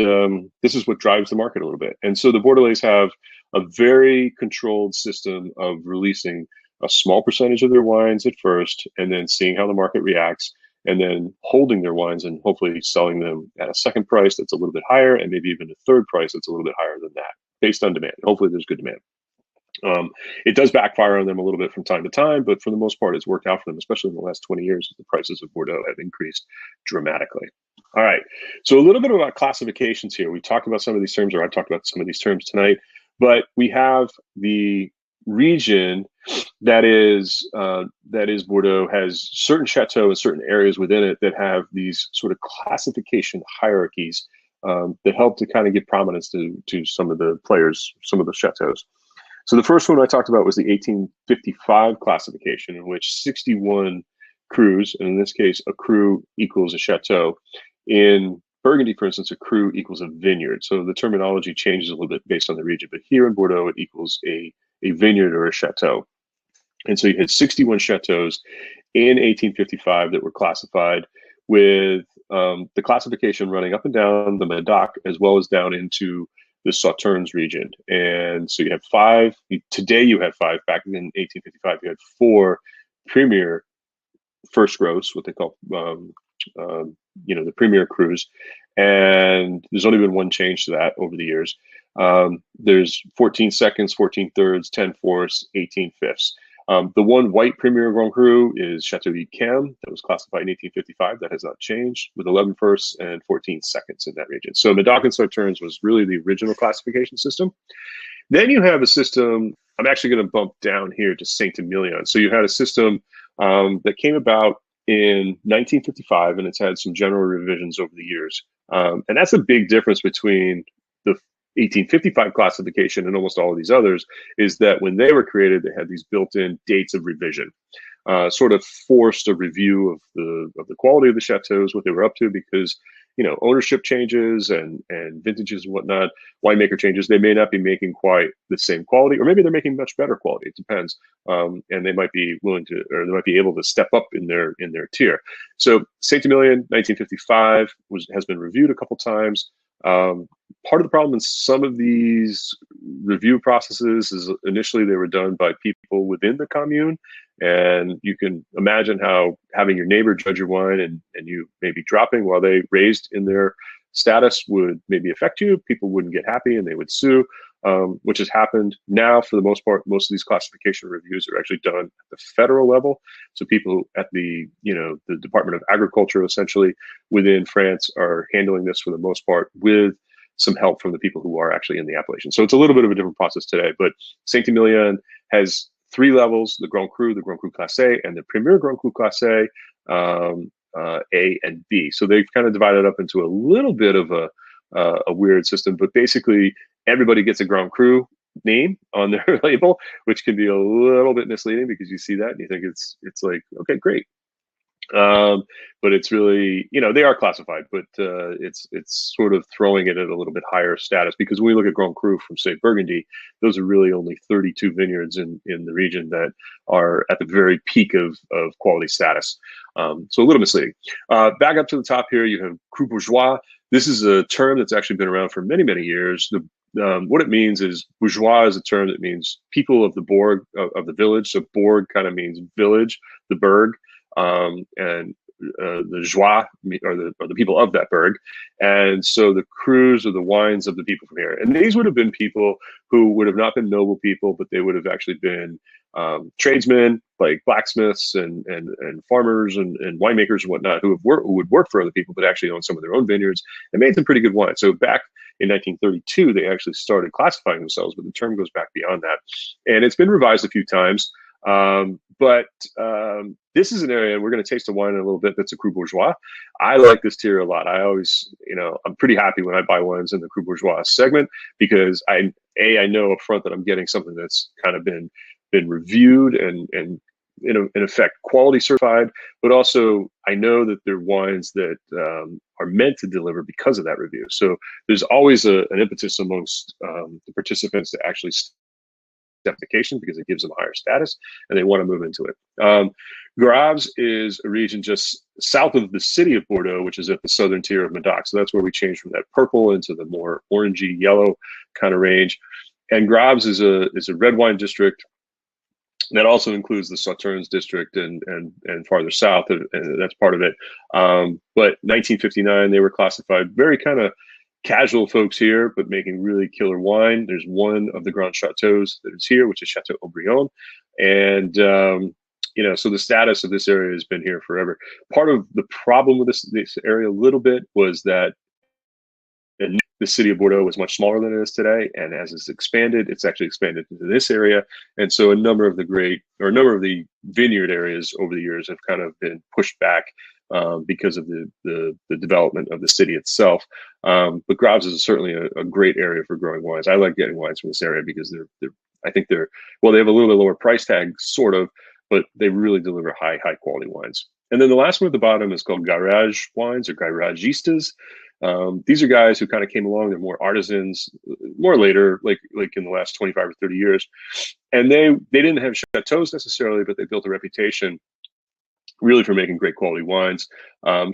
this is what drives the market a little bit. And so the Bordelais have a very controlled system of releasing a small percentage of their wines at first, and then seeing how the market reacts, and then holding their wines and hopefully selling them at a second price that's a little bit higher, and maybe even a third price that's a little bit higher than that, based on demand. Hopefully there's good demand. It does backfire on them a little bit from time to time, but for the most part, it's worked out for them, especially in the last 20 years, as the prices of Bordeaux have increased dramatically. All right, so a little bit about classifications here. We talked about some of these terms, or I talked about some of these terms tonight, but we have the region that is Bordeaux has certain chateaux and certain areas within it that have these sort of classification hierarchies that helped to kind of give prominence to some of the players, some of the chateaus. So the first one I talked about was the 1855 classification, in which 61 crus, and in this case, a cru equals a chateau. In Burgundy, for instance, a cru equals a vineyard. So the terminology changes a little bit based on the region, but here in Bordeaux, it equals a vineyard or a chateau. And so you had 61 chateaus in 1855 that were classified, with the classification running up and down the Medoc as well as down into the Sauternes region. And so you have five. Today you have five. Back in 1855, you had four premier first gross, what they call the premier crus. And there's only been one change to that over the years. There's 14 seconds, 14 thirds, 10 fourths, 18 fifths. The one white Premier Grand Cru is Chateau d'Yquem that was classified in 1855. That has not changed, with 11 firsts and 14 seconds in that region. So Medoc and Sauternes was really the original classification system. Then you have a system, I'm actually going to bump down here to Saint-Emilion. So you had a system that came about in 1955, and it's had some general revisions over the years. And that's a big difference between the 1855 classification and almost all of these others, is that when they were created, they had these built-in dates of revision, sort of forced a review of the quality of the chateaus, what they were up to, because ownership changes and vintages and whatnot, winemaker changes. They may not be making quite the same quality, or maybe they're making much better quality. It depends, and they might be willing to, or they might be able to step up in their tier. So Saint-Emilion, 1955, has been reviewed a couple times. Part of the problem in some of these review processes is initially they were done by people within the commune, and you can imagine how having your neighbor judge your wine and you maybe dropping while they raised in their status would maybe affect you. People wouldn't get happy and they would sue, which has happened. Now, for the most part, most of these classification reviews are actually done at the federal level. So people at the Department of Agriculture, essentially within France, are handling this for the most part, with some help from the people who are actually in the appellation. So it's a little bit of a different process today, but Saint-Emilion has three levels: the Grand Cru Classé, and the Premier Grand Cru Classé, A and B. So they've kind of divided up into a little bit of a weird system, but basically everybody gets a Grand Cru name on their label, which can be a little bit misleading because you see that and you think it's like, okay, great. But it's really, they are classified, but it's sort of throwing it at a little bit higher status, because when we look at Grand Cru from, say, Burgundy, those are really only 32 vineyards in the region that are at the very peak of quality status. So a little misleading. Back up to the top here, you have Cru Bourgeois. This is a term that's actually been around for many, many years. What it means is, bourgeois is a term that means people of the bourg, of the village. So bourg kind of means village, the burg. And the joie are the people of that burg, and so the crus are the wines of the people from here. And these would have been people who would have not been noble people, but they would have actually been tradesmen, like blacksmiths and farmers and winemakers and whatnot, who would work for other people, but actually own some of their own vineyards and made some pretty good wine. So back in 1932, they actually started classifying themselves, but the term goes back beyond that, and it's been revised a few times. But this is an area, we're going to taste the wine in a little bit, that's a Cru Bourgeois. I like this tier a lot. I always, I'm pretty happy when I buy wines in the Cru Bourgeois segment, because I know up front that I'm getting something that's kind of been reviewed and in effect quality certified, but also I know that they're wines that are meant to deliver because of that review. So there's always an impetus amongst the participants to actually certification, because it gives them a higher status and they want to move into it. Graves is a region just south of the city of Bordeaux, which is at the southern tier of Medoc. So that's where we changed from that purple into the more orangey yellow kind of range. And Graves is a red wine district that also includes the Sauternes district and farther south, and that's part of it. But 1959, they were classified very kind of casual folks here, but making really killer wine. There's one of the Grand Chateaus that is here, which is Chateau Aubryon. And, so the status of this area has been here forever. Part of the problem with this area a little bit was that the city of Bordeaux was much smaller than it is today. And as it's expanded, it's actually expanded into this area. And so a number of the vineyard areas over the years have kind of been pushed back because of the development of the city itself. But Graves is certainly a great area for growing wines. I like getting wines from this area because I think well, they have a little bit lower price tag, sort of, but they really deliver high quality wines. And then the last one at the bottom is called garage wines or garagistas. These are guys who kind of came along. They're more artisans, more later, like in the last 25 or 30 years. And they didn't have chateaus necessarily, but they built a reputation really for making great quality wines,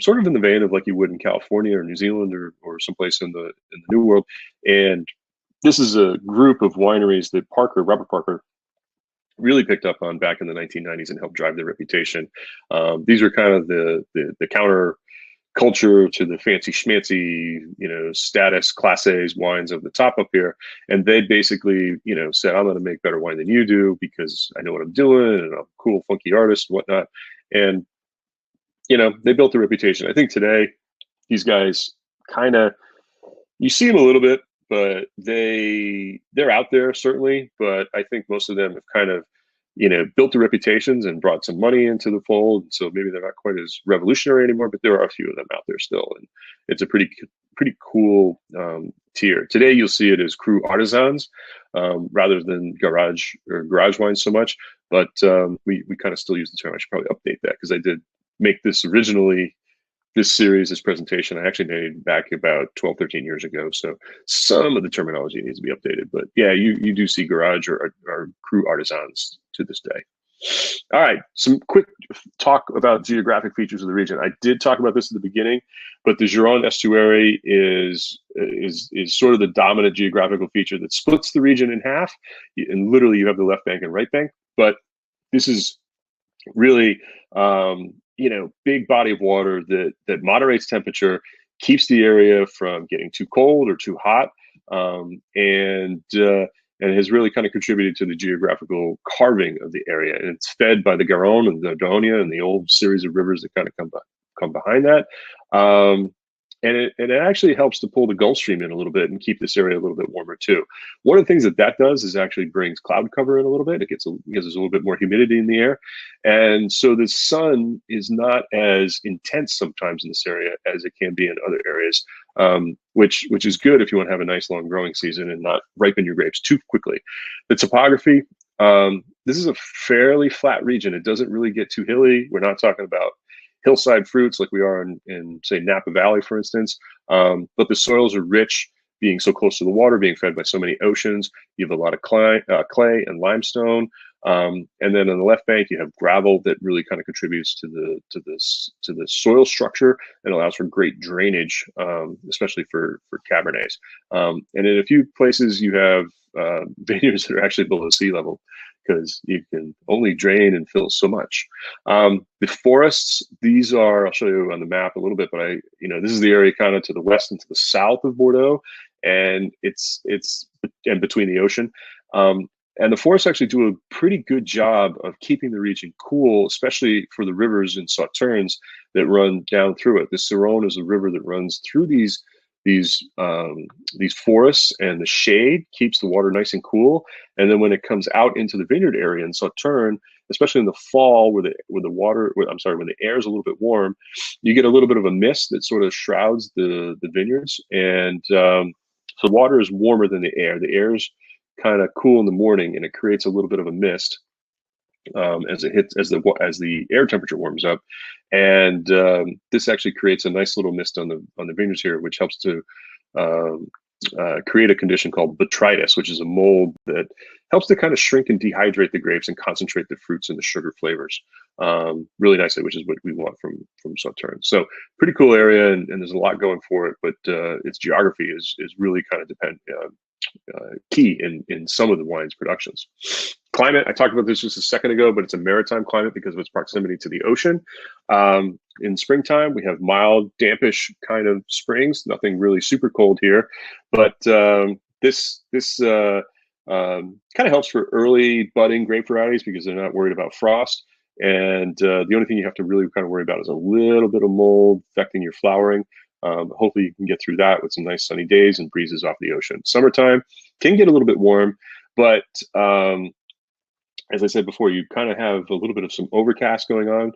sort of in the vein of like you would in California or New Zealand or someplace in the New World. And this is a group of wineries that Robert Parker, really picked up on back in the 1990s and helped drive their reputation. These are kind of the counter culture to the fancy schmancy, status class A's wines of the top up here. And they basically, said, I'm going to make better wine than you do because I know what I'm doing and I'm a cool, funky artist and whatnot. And, they built a reputation. I think today these guys you see them a little bit, but they're out there certainly. But I think most of them have kind of, built the reputations and brought some money into the fold. So maybe they're not quite as revolutionary anymore, but there are a few of them out there still. And it's a pretty cool tier. Today, you'll see it as cru artisans rather than garage wines so much. But we kind of still use the term. I should probably update that because I did make this originally. This presentation, I actually made back about 12, 13 years ago. So some of the terminology needs to be updated. But yeah, you do see garage or cru artisans to this day. All right, some quick talk about geographic features of the region. I did talk about this at the beginning, but the Gironde estuary is sort of the dominant geographical feature that splits the region in half. And literally, you have the left bank and right bank. But this is really big body of water that moderates temperature, keeps the area from getting too cold or too hot, and has really kind of contributed to the geographical carving of the area. And it's fed by the Garonne and the Dordogne and the old series of rivers that kind of come behind that. And it actually helps to pull the Gulf Stream in a little bit and keep this area a little bit warmer too. One of the things that does is actually brings cloud cover in a little bit. Because there's a little bit more humidity in the air. And so the sun is not as intense sometimes in this area as it can be in other areas, which is good if you want to have a nice long growing season and not ripen your grapes too quickly. The topography, this is a fairly flat region. It doesn't really get too hilly. We're not talking about hillside fruits like we are in say Napa Valley, for instance. But the soils are rich, being so close to the water, being fed by so many oceans. You have a lot of clay and limestone. And then on the left bank, you have gravel that really kind of contributes to the soil structure and allows for great drainage, especially for Cabernets. And in a few places, you have vineyards that are actually below sea level, because you can only drain and fill so much. The forests, these are, I'll show you on the map a little bit, but this is the area kind of to the west and to the south of Bordeaux, and it's and between the ocean. And the forests actually do a pretty good job of keeping the region cool, especially for the rivers and sauternes that run down through it. The Ciron is a river that runs through these forests, and the shade keeps the water nice and cool. And then when it comes out into the vineyard area in Sauternes, especially in the fall, when the air is a little bit warm, you get a little bit of a mist that sort of shrouds the vineyards. And so the water is warmer than the air. The air is kind of cool in the morning, and it creates a little bit of a mist as the air temperature warms up. And this actually creates a nice little mist on the vineyards here, which helps to create a condition called botrytis, which is a mold that helps to kind of shrink and dehydrate the grapes and concentrate the fruits and the sugar flavors really nicely, which is what we want from Sauternes. So pretty cool area, and there's a lot going for it, but its geography is really kind of key in some of the wine's productions. Climate, I talked about this just a second ago, but it's a maritime climate because of its proximity to the ocean. In springtime, we have mild, dampish kind of springs, nothing really super cold here, but this kind of helps for early budding grape varieties because they're not worried about frost. And the only thing you have to really kind of worry about is a little bit of mold affecting your flowering. Hopefully you can get through that with some nice sunny days and breezes off the ocean. Summertime can get a little bit warm, but as I said before, you kind of have a little bit of some overcast going on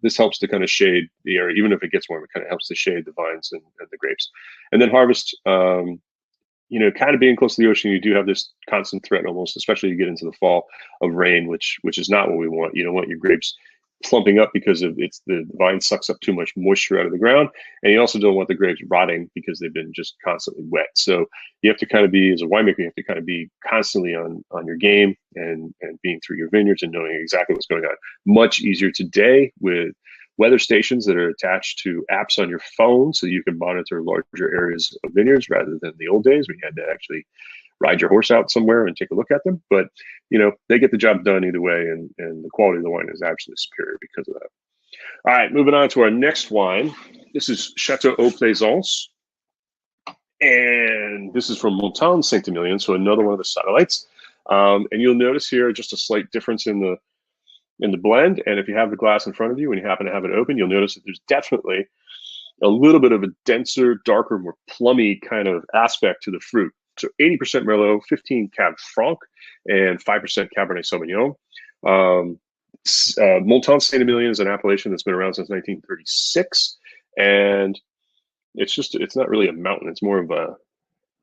This helps to kind of shade the area. Even if it gets warm, it kind of helps to shade the vines and the grapes. And then harvest, you know, kind of being close to the ocean, you do have this constant threat almost, especially you get into the fall, of rain, which is not what we want. You don't want your grapes plumping up because of the vine sucks up too much moisture out of the ground, and you also don't want the grapes rotting because they've been just constantly wet. So you have to kind of be, as a winemaker, you have to kind of be constantly on your game and being through your vineyards and knowing exactly what's going on. Much easier today with weather stations that are attached to apps on your phone, so you can monitor larger areas of vineyards rather than the old days when you had to actually ride your horse out somewhere and take a look at them. But you know, they get the job done either way, and the quality of the wine is absolutely superior because of that. All right, moving on to our next wine. This is Chateau Haut Plaisance, and this is from Montagne Saint-Emilion, so another one of the satellites. And you'll notice here just a slight difference in the blend. And if you have the glass in front of you and you happen to have it open, you'll notice that there's definitely a little bit of a denser, darker, more plummy kind of aspect to the fruit. So 80% Merlot, 15 Cab Franc, and 5% Cabernet Sauvignon. Montagne Saint-Emilion is an appellation that's been around since 1936, and it's not really a mountain. It's more of a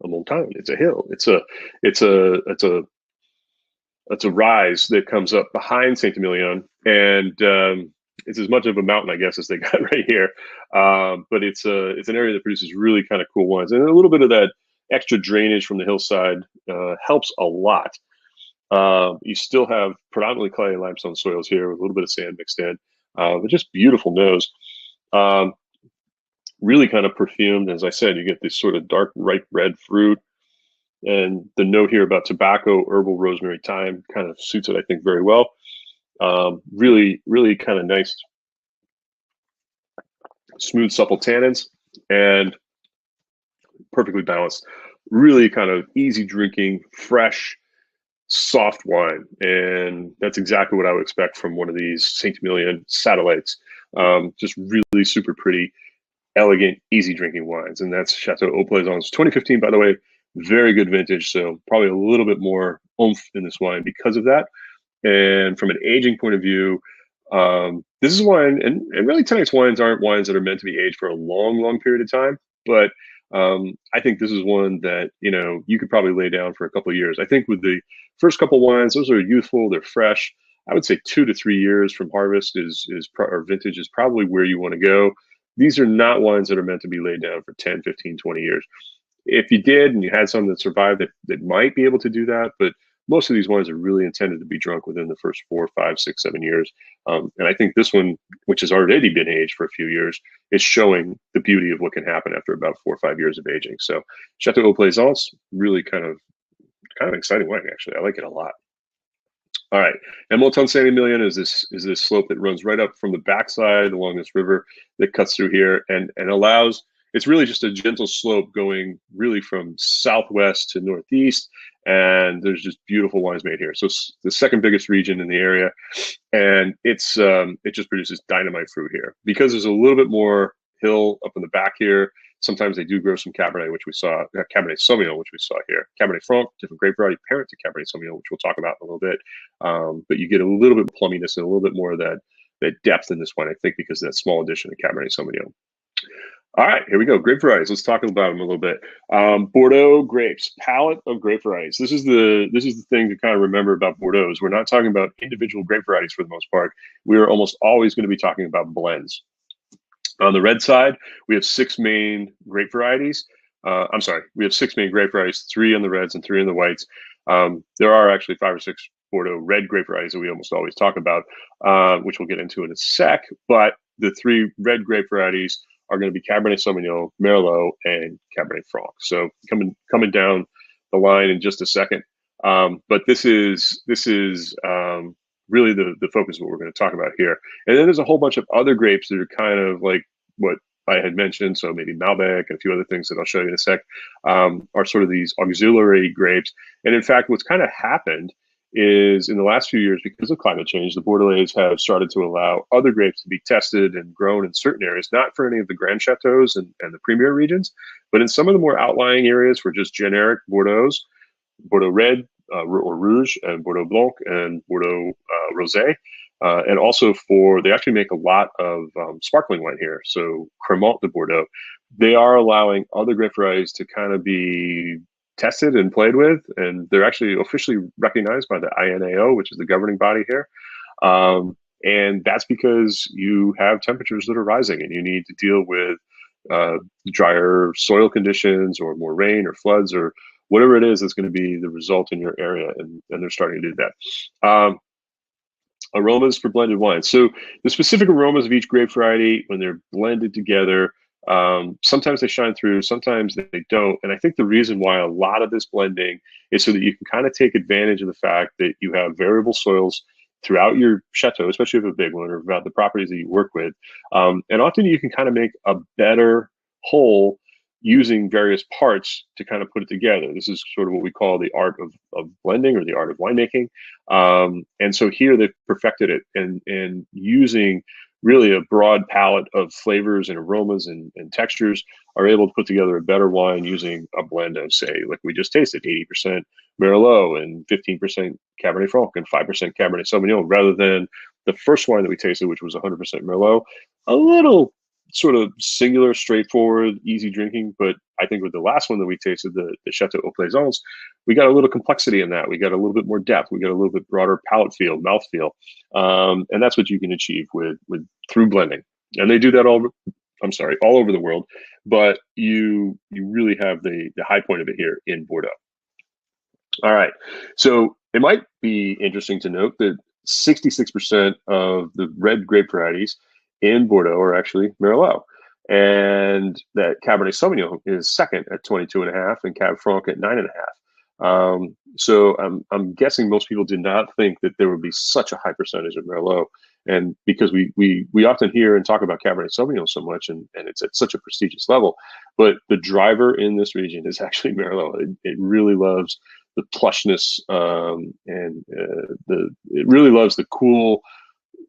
montagne. It's a hill. It's a rise that comes up behind Saint-Emilion, and it's as much of a mountain, I guess, as they got right here. But it's an area that produces really kind of cool wines, and a little bit of that extra drainage from the hillside helps a lot. You still have predominantly clay and limestone soils here with a little bit of sand mixed in, but just beautiful nose. Really kind of perfumed. As I said, you get this sort of dark, ripe red fruit. And the note here about tobacco, herbal, rosemary, thyme kind of suits it, I think, very well. Really, really kind of nice, smooth, supple tannins, and perfectly balanced. Really kind of easy drinking, fresh, soft wine. And that's exactly what I would expect from one of these Saint-Emilion satellites. Just really super pretty, elegant, easy drinking wines. And that's Chateau Haut Plaisance 2015, by the way. Very good vintage, so probably a little bit more oomph in this wine because of that. And from an aging point of view, this is wine, and really tonight's wines aren't wines that are meant to be aged for a long, long period of time. But I think this is one that, you know, you could probably lay down for a couple of years. I think with the first couple of wines, those are youthful, they're fresh. I would say 2 to 3 years from harvest or vintage is probably where you want to go. These are not wines that are meant to be laid down for 10, 15, 20 years. If you did and you had some that survived, that might be able to do that, but most of these wines are really intended to be drunk within the first 4, 5, 6, 7 years. And I think this one, which has already been aged for a few years, is showing the beauty of what can happen after about 4 or 5 years of aging. So Chateau Haut Plaisance, really kind of exciting wine, actually. I like it a lot. All right, and Montagne Saint-Emilion is this slope that runs right up from the backside along this river that cuts through here and allows. It's really just a gentle slope going really from southwest to northeast, and there's just beautiful wines made here. So it's the second biggest region in the area, and it just produces dynamite fruit here because there's a little bit more hill up in the back here. Sometimes they do grow some Cabernet, which we saw, Cabernet Sauvignon, which we saw here. Cabernet Franc, different grape variety, parent to Cabernet Sauvignon, which we'll talk about in a little bit. But you get a little bit of plumminess and a little bit more of that depth in this wine, I think, because of that small addition of Cabernet Sauvignon. All right, here we go. Grape varieties. Let's talk about them a little bit. Bordeaux grapes, palette of grape varieties. This is the thing to kind of remember about Bordeaux is we're not talking about individual grape varieties for the most part. We are almost always going to be talking about blends. On the red side, we have 6 main grape varieties. We have 6 main grape varieties, 3 on the reds and 3 on the whites. There are actually 5 or 6 Bordeaux red grape varieties that we almost always talk about, which we'll get into in a sec. But the 3 red grape varieties are going to be Cabernet Sauvignon, Merlot, and Cabernet Franc. So coming down the line in just a second. But this is really the focus of what we're going to talk about here. And then there's a whole bunch of other grapes that are kind of like what I had mentioned. So maybe Malbec and a few other things that I'll show you in a sec are sort of these auxiliary grapes. And in fact, what's kind of happened is in the last few years, because of climate change, the Bordelais have started to allow other grapes to be tested and grown in certain areas, not for any of the Grand Chateaus and the premier regions, but in some of the more outlying areas for just generic Bordeaux, Bordeaux Red or Rouge, and Bordeaux Blanc, and Bordeaux Rosé. and also they actually make a lot of sparkling wine here. So Cremant de Bordeaux, they are allowing other grape varieties to kind of be tested and played with, and they're actually officially recognized by the INAO, which is the governing body here. And that's because you have temperatures that are rising, and you need to deal with drier soil conditions, or more rain, or floods, or whatever it is that's going to be the result in your area, and they're starting to do that. Aromas for blended wine. So the specific aromas of each grape variety, when they're blended together, sometimes they shine through, sometimes they don't. And I think the reason why a lot of this blending is so that you can kind of take advantage of the fact that you have variable soils throughout your chateau, especially if you have a big one, or about the properties that you work with. And often you can kind of make a better whole using various parts to kind of put it together. This is sort of what we call the art of blending, or the art of winemaking. And so here they've perfected it, and using really a broad palette of flavors and aromas and textures, are able to put together a better wine using a blend of, say, like we just tasted, 80% Merlot and 15% Cabernet Franc and 5% Cabernet Sauvignon, rather than the first wine that we tasted, which was 100% Merlot. A little sort of singular, straightforward, easy drinking. But I think with the last one that we tasted, the Chateau Aux Plaisance, we got a little complexity in that. We got a little bit more depth. We got a little bit broader palate feel, mouth feel. And that's what you can achieve with through blending. And they do that all over the world. But you really have the high point of it here in Bordeaux. All right. So it might be interesting to note that 66% of the red grape varieties in Bordeaux are actually Merlot, and that Cabernet Sauvignon is second at 22.5%, and Cab Franc at 9.5%. So I'm guessing most people did not think that there would be such a high percentage of Merlot, and because we often hear and talk about Cabernet Sauvignon so much, and it's at such a prestigious level, but the driver in this region is actually Merlot. It really loves the plushness, and it really loves the cool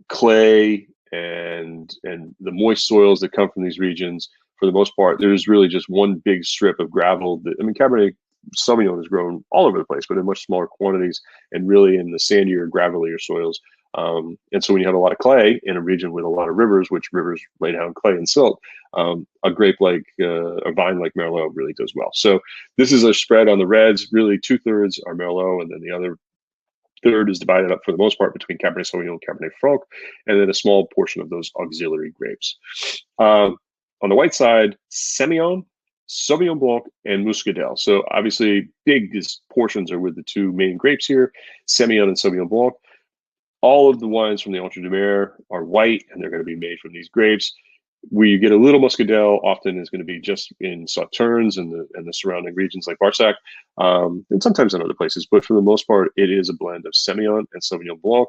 clay and the moist soils that come from these regions. For the most part, there's really just one big strip of gravel. Cabernet Sauvignon is grown all over the place, but in much smaller quantities, and really in the sandier, gravelier soils. And so when you have a lot of clay in a region with a lot of rivers, which rivers lay down clay and silt, a grape like a vine like Merlot really does well. So this is a spread on the reds. Really, 2/3 are Merlot, and then the other third is divided up for the most part between Cabernet Sauvignon and Cabernet Franc, and then a small portion of those auxiliary grapes. On the white side, Semillon, Sauvignon Blanc, and Muscadel. So obviously, biggest portions are with the two main grapes here, Semillon and Sauvignon Blanc. All of the wines from the Entre deux Mers are white, and they're going to be made from these grapes. Where you get a little Muscadel often is going to be just in Sauternes and the surrounding regions like Barsac, and sometimes in other places. But for the most part, it is a blend of Semillon and Sauvignon Blanc.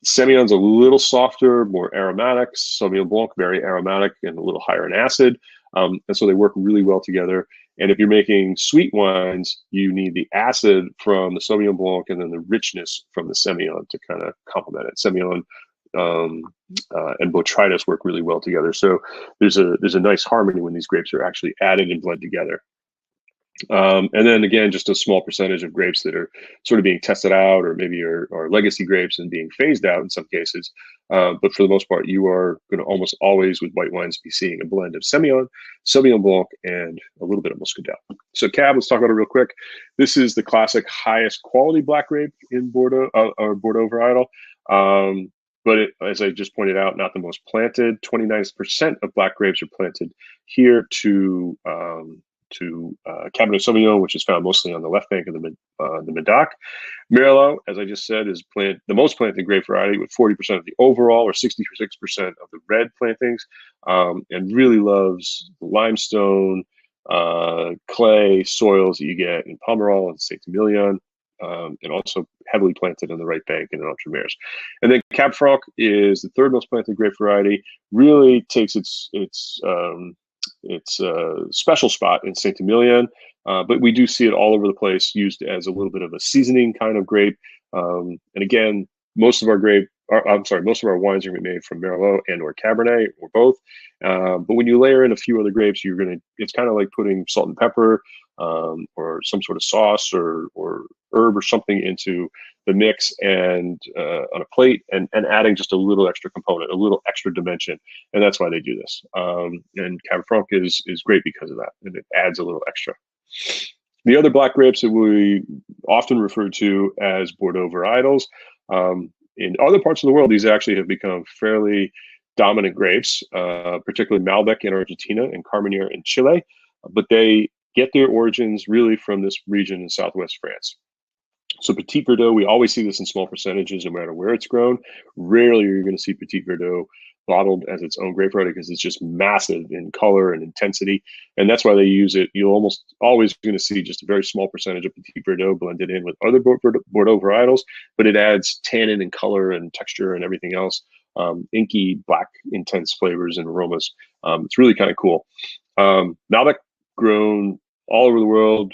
Semillon's a little softer, more aromatic. Sauvignon Blanc, very aromatic and a little higher in acid. And so they work really well together. And if you're making sweet wines, you need the acid from the Sauvignon Blanc and then the richness from the Semillon to kind of complement it. Semillon and botrytis work really well together. So there's a nice harmony when these grapes are actually added and blend together. And then again, just a small percentage of grapes that are sort of being tested out, or maybe are legacy grapes and being phased out in some cases. But for the most part, you are going to almost always with white wines be seeing a blend of Semillon, Sauvignon Blanc, and a little bit of Muscadel. So Cab, let's talk about it real quick. This is the classic highest quality black grape in Bordeaux, or Bordeaux varietal. But as I just pointed out, not the most planted. 29% of black grapes are planted here to Cabernet Sauvignon, which is found mostly on the left bank of the Medoc. Merlot, as I just said, is the most planted grape variety, with 40% of the overall, or 66% of the red plantings, and really loves the limestone, clay soils that you get in Pomerol and Saint-Emilion, and also heavily planted on the right bank in the Entre Mers. And then Cab Franc is the third most planted grape variety. Really takes its special spot in Saint-Emilion, but we do see it all over the place, used as a little bit of a seasoning kind of grape. And again, most of our wines are going to be made from Merlot and or Cabernet, or both. But when you layer in a few other grapes, it's kind of like putting salt and pepper, or some sort of sauce or herb or something into the mix and on a plate, and adding just a little extra component, a little extra dimension, and that's why they do this. And Cab Franc is great because of that, and it adds a little extra. The other black grapes that we often refer to as Bordeaux varietals, in other parts of the world, these actually have become fairly dominant grapes, particularly Malbec in Argentina and Carmenere in Chile, but they get their origins really from this region in southwest France. So Petit Verdot, we always see this in small percentages no matter where it's grown. Rarely are you going to see Petit Verdot bottled as its own grape variety because it's just massive in color and intensity. And that's why they use it. You'll almost always going to see just a very small percentage of Petit Verdot blended in with other Bordeaux varietals, but it adds tannin and color and texture and everything else. Inky, black, intense flavors and aromas. It's really kind of cool. Malbec, grown all over the world,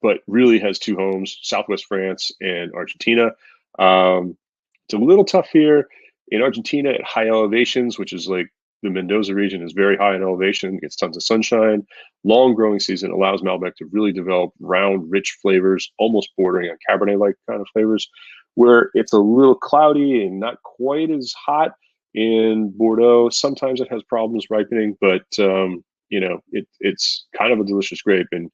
but really has two homes, Southwest France and Argentina. It's a little tough here in Argentina at high elevations, which is like the Mendoza region is very high in elevation, gets tons of sunshine. Long growing season allows Malbec to really develop round, rich flavors, almost bordering on Cabernet-like kind of flavors, where it's a little cloudy and not quite as hot in Bordeaux. Sometimes it has problems ripening, but you know, it's kind of a delicious grape. And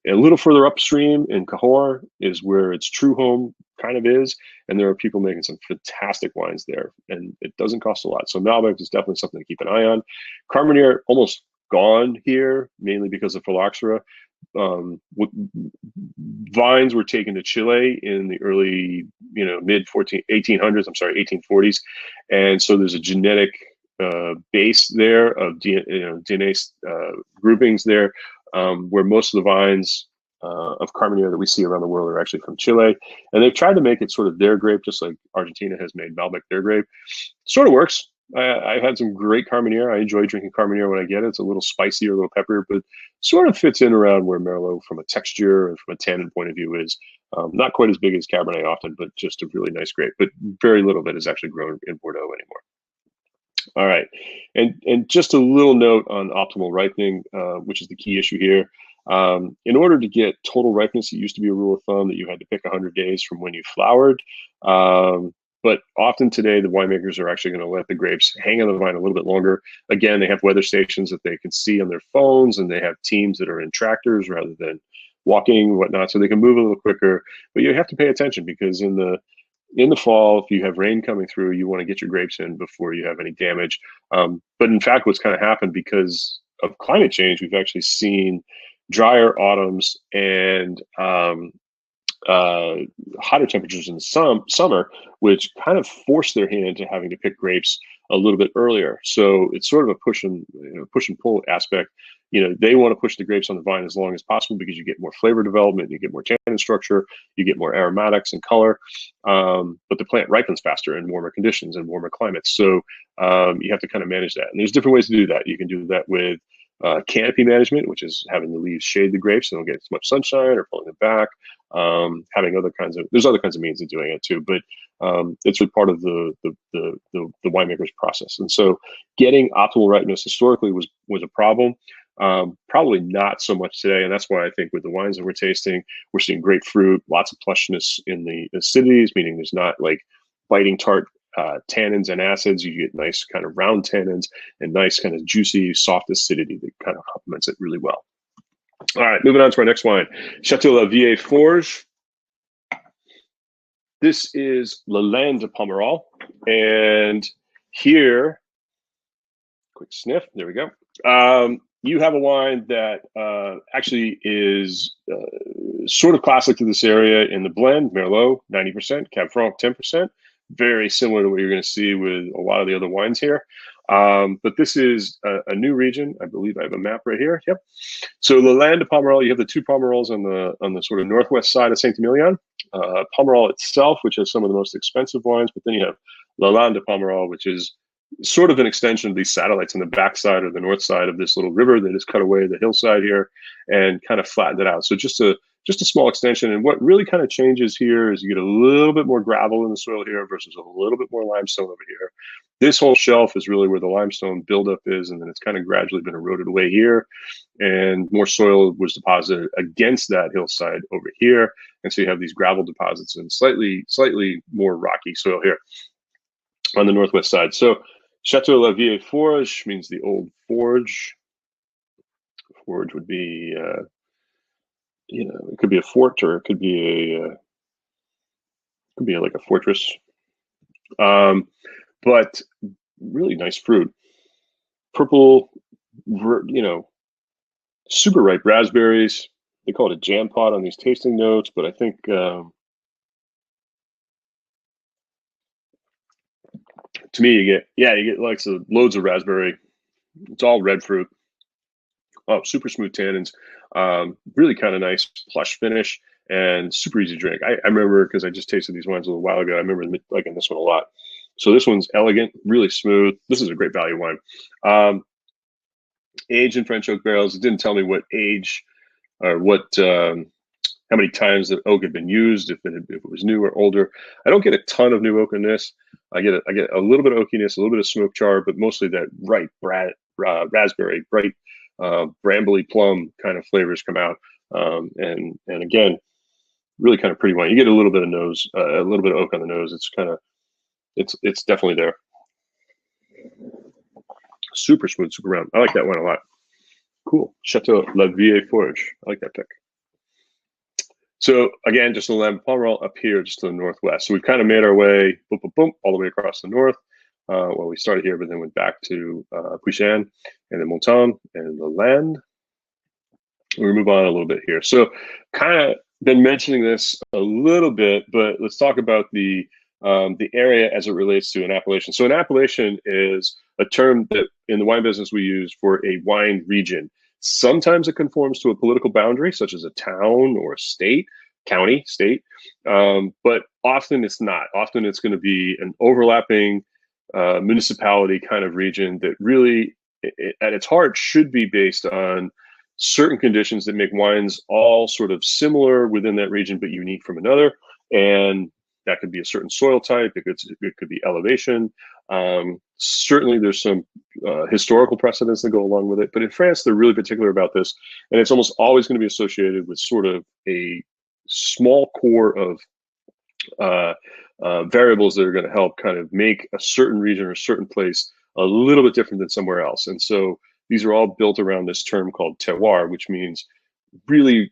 a little further upstream in Cahors is where its true home kind of is, and there are people making some fantastic wines there, and it doesn't cost a lot. So Malbec is definitely something to keep an eye on. Carmenere almost gone here, mainly because of phylloxera. Vines were taken to Chile in the early, mid 1800s. I'm sorry, 1840s, and so there's a genetic base there of DNA groupings there. Where most of the vines of Carmenere that we see around the world are actually from Chile. And they've tried to make it sort of their grape, just like Argentina has made Malbec their grape. Sort of works. I've had some great Carmenere. I enjoy drinking Carmenere when I get it. It's a little spicy or a little peppier, but sort of fits in around where Merlot from a texture and from a tannin point of view is. Not quite as big as Cabernet often, but just a really nice grape. But very little of it is actually grown in Bordeaux anymore. All right, and just a little note on optimal ripening, which is the key issue here. In order to get total ripeness, it used to be a rule of thumb that you had to pick 100 days from when you flowered. But often today, the winemakers are actually going to let the grapes hang on the vine a little bit longer. Again, they have weather stations that they can see on their phones, and they have teams that are in tractors rather than walking and whatnot, so they can move a little quicker. But you have to pay attention because in the fall, if you have rain coming through, you want to get your grapes in before you have any damage. But in fact, what's kind of happened because of climate change, we've actually seen drier autumns and hotter temperatures in the summer, which kind of force their hand into having to pick grapes a little bit earlier. So it's sort of a push and pull aspect. They want to push the grapes on the vine as long as possible because you get more flavor development, you get more tannin structure, you get more aromatics and color. But the plant ripens faster in warmer conditions and warmer climates. So you have to kind of manage that. And there's different ways to do that. You can do that with canopy management, which is having the leaves shade the grapes so they don't get as much sunshine, or pulling them back. Having there's other kinds of means of doing it too, but it's a part of the winemaker's process. And so getting optimal ripeness historically was a problem. Probably not so much today, and that's why I think with the wines that we're tasting, we're seeing great fruit, lots of plushness in the acidities, meaning there's not like biting tart tannins and acids. You get nice kind of round tannins and nice kind of juicy, soft acidity that kind of complements it really well. All right, moving on to our next wine, Chateau La Vieille Forge. This is Lalande de Pomerol, and here, quick sniff, there we go. You have a wine that actually is sort of classic to this area in the blend. Merlot, 90%, Cab Franc, 10%. Very similar to what you're going to see with a lot of the other wines here. But this is a new region. I believe I have a map right here. Yep. So Lalande de Pomerol, you have the two Pomerols on the sort of northwest side of Saint-Emilion. Pomerol itself, which has some of the most expensive wines, but then you have Lalande de Pomerol, which is sort of an extension of these satellites on the backside or the north side of this little river that has cut away the hillside here and kind of flattened it out. So just a just a small extension. And what really kind of changes here is you get a little bit more gravel in the soil here versus a little bit more limestone over here. This whole shelf is really where the limestone buildup is, and then it's kind of gradually been eroded away here, and more soil was deposited against that hillside over here, and so you have these gravel deposits and slightly more rocky soil here on the northwest side. So Chateau La Vieille Forge means the old forge. Forge would be, it could be a fort, or it could be like a fortress. But really nice fruit. Purple, super ripe raspberries. They call it a jam pot on these tasting notes, but I think to me, you get like loads of raspberry. It's all red fruit. Oh, super smooth tannins. Really kind of nice plush finish and super easy to drink. I remember, because I just tasted these wines a little while ago, I remember liking this one a lot. So this one's elegant, really smooth. This is a great value wine. Aged in French oak barrels. It didn't tell me what age or how many times the oak had been used, if it was new or older. I don't get a ton of new oak in this. I get a little bit of oakiness, a little bit of smoke char, but mostly that ripe raspberry, bright brambly plum kind of flavors come out. And again, really kind of pretty wine. You get a little bit of nose, a little bit of oak on the nose. It's definitely there. Super smooth, super round. I like that one a lot. Cool. Chateau La Vieille Forge. I like that pick. So again, just a lamb Pomerol up here, just to the northwest. So we've kind of made our way, boom, boom, boom, all the way across the north. Well, we started here, but then went back to Puishan, and then Montagne, and the land. We move on a little bit here. So kind of been mentioning this a little bit, but let's talk about the area as it relates to an appellation. So an appellation is a term that in the wine business we use for a wine region. Sometimes it conforms to a political boundary, such as a town or a state, county, state, but often it's not. Often it's going to be an overlapping municipality kind of region that really, at its heart, should be based on certain conditions that make wines all sort of similar within that region, but unique from another. And that could be a certain soil type. It could be elevation. Certainly, there's some historical precedents that go along with it. But in France, they're really particular about this, and it's almost always going to be associated with sort of a small core of variables that are going to help kind of make a certain region or a certain place a little bit different than somewhere else. And so these are all built around this term called terroir, which means really,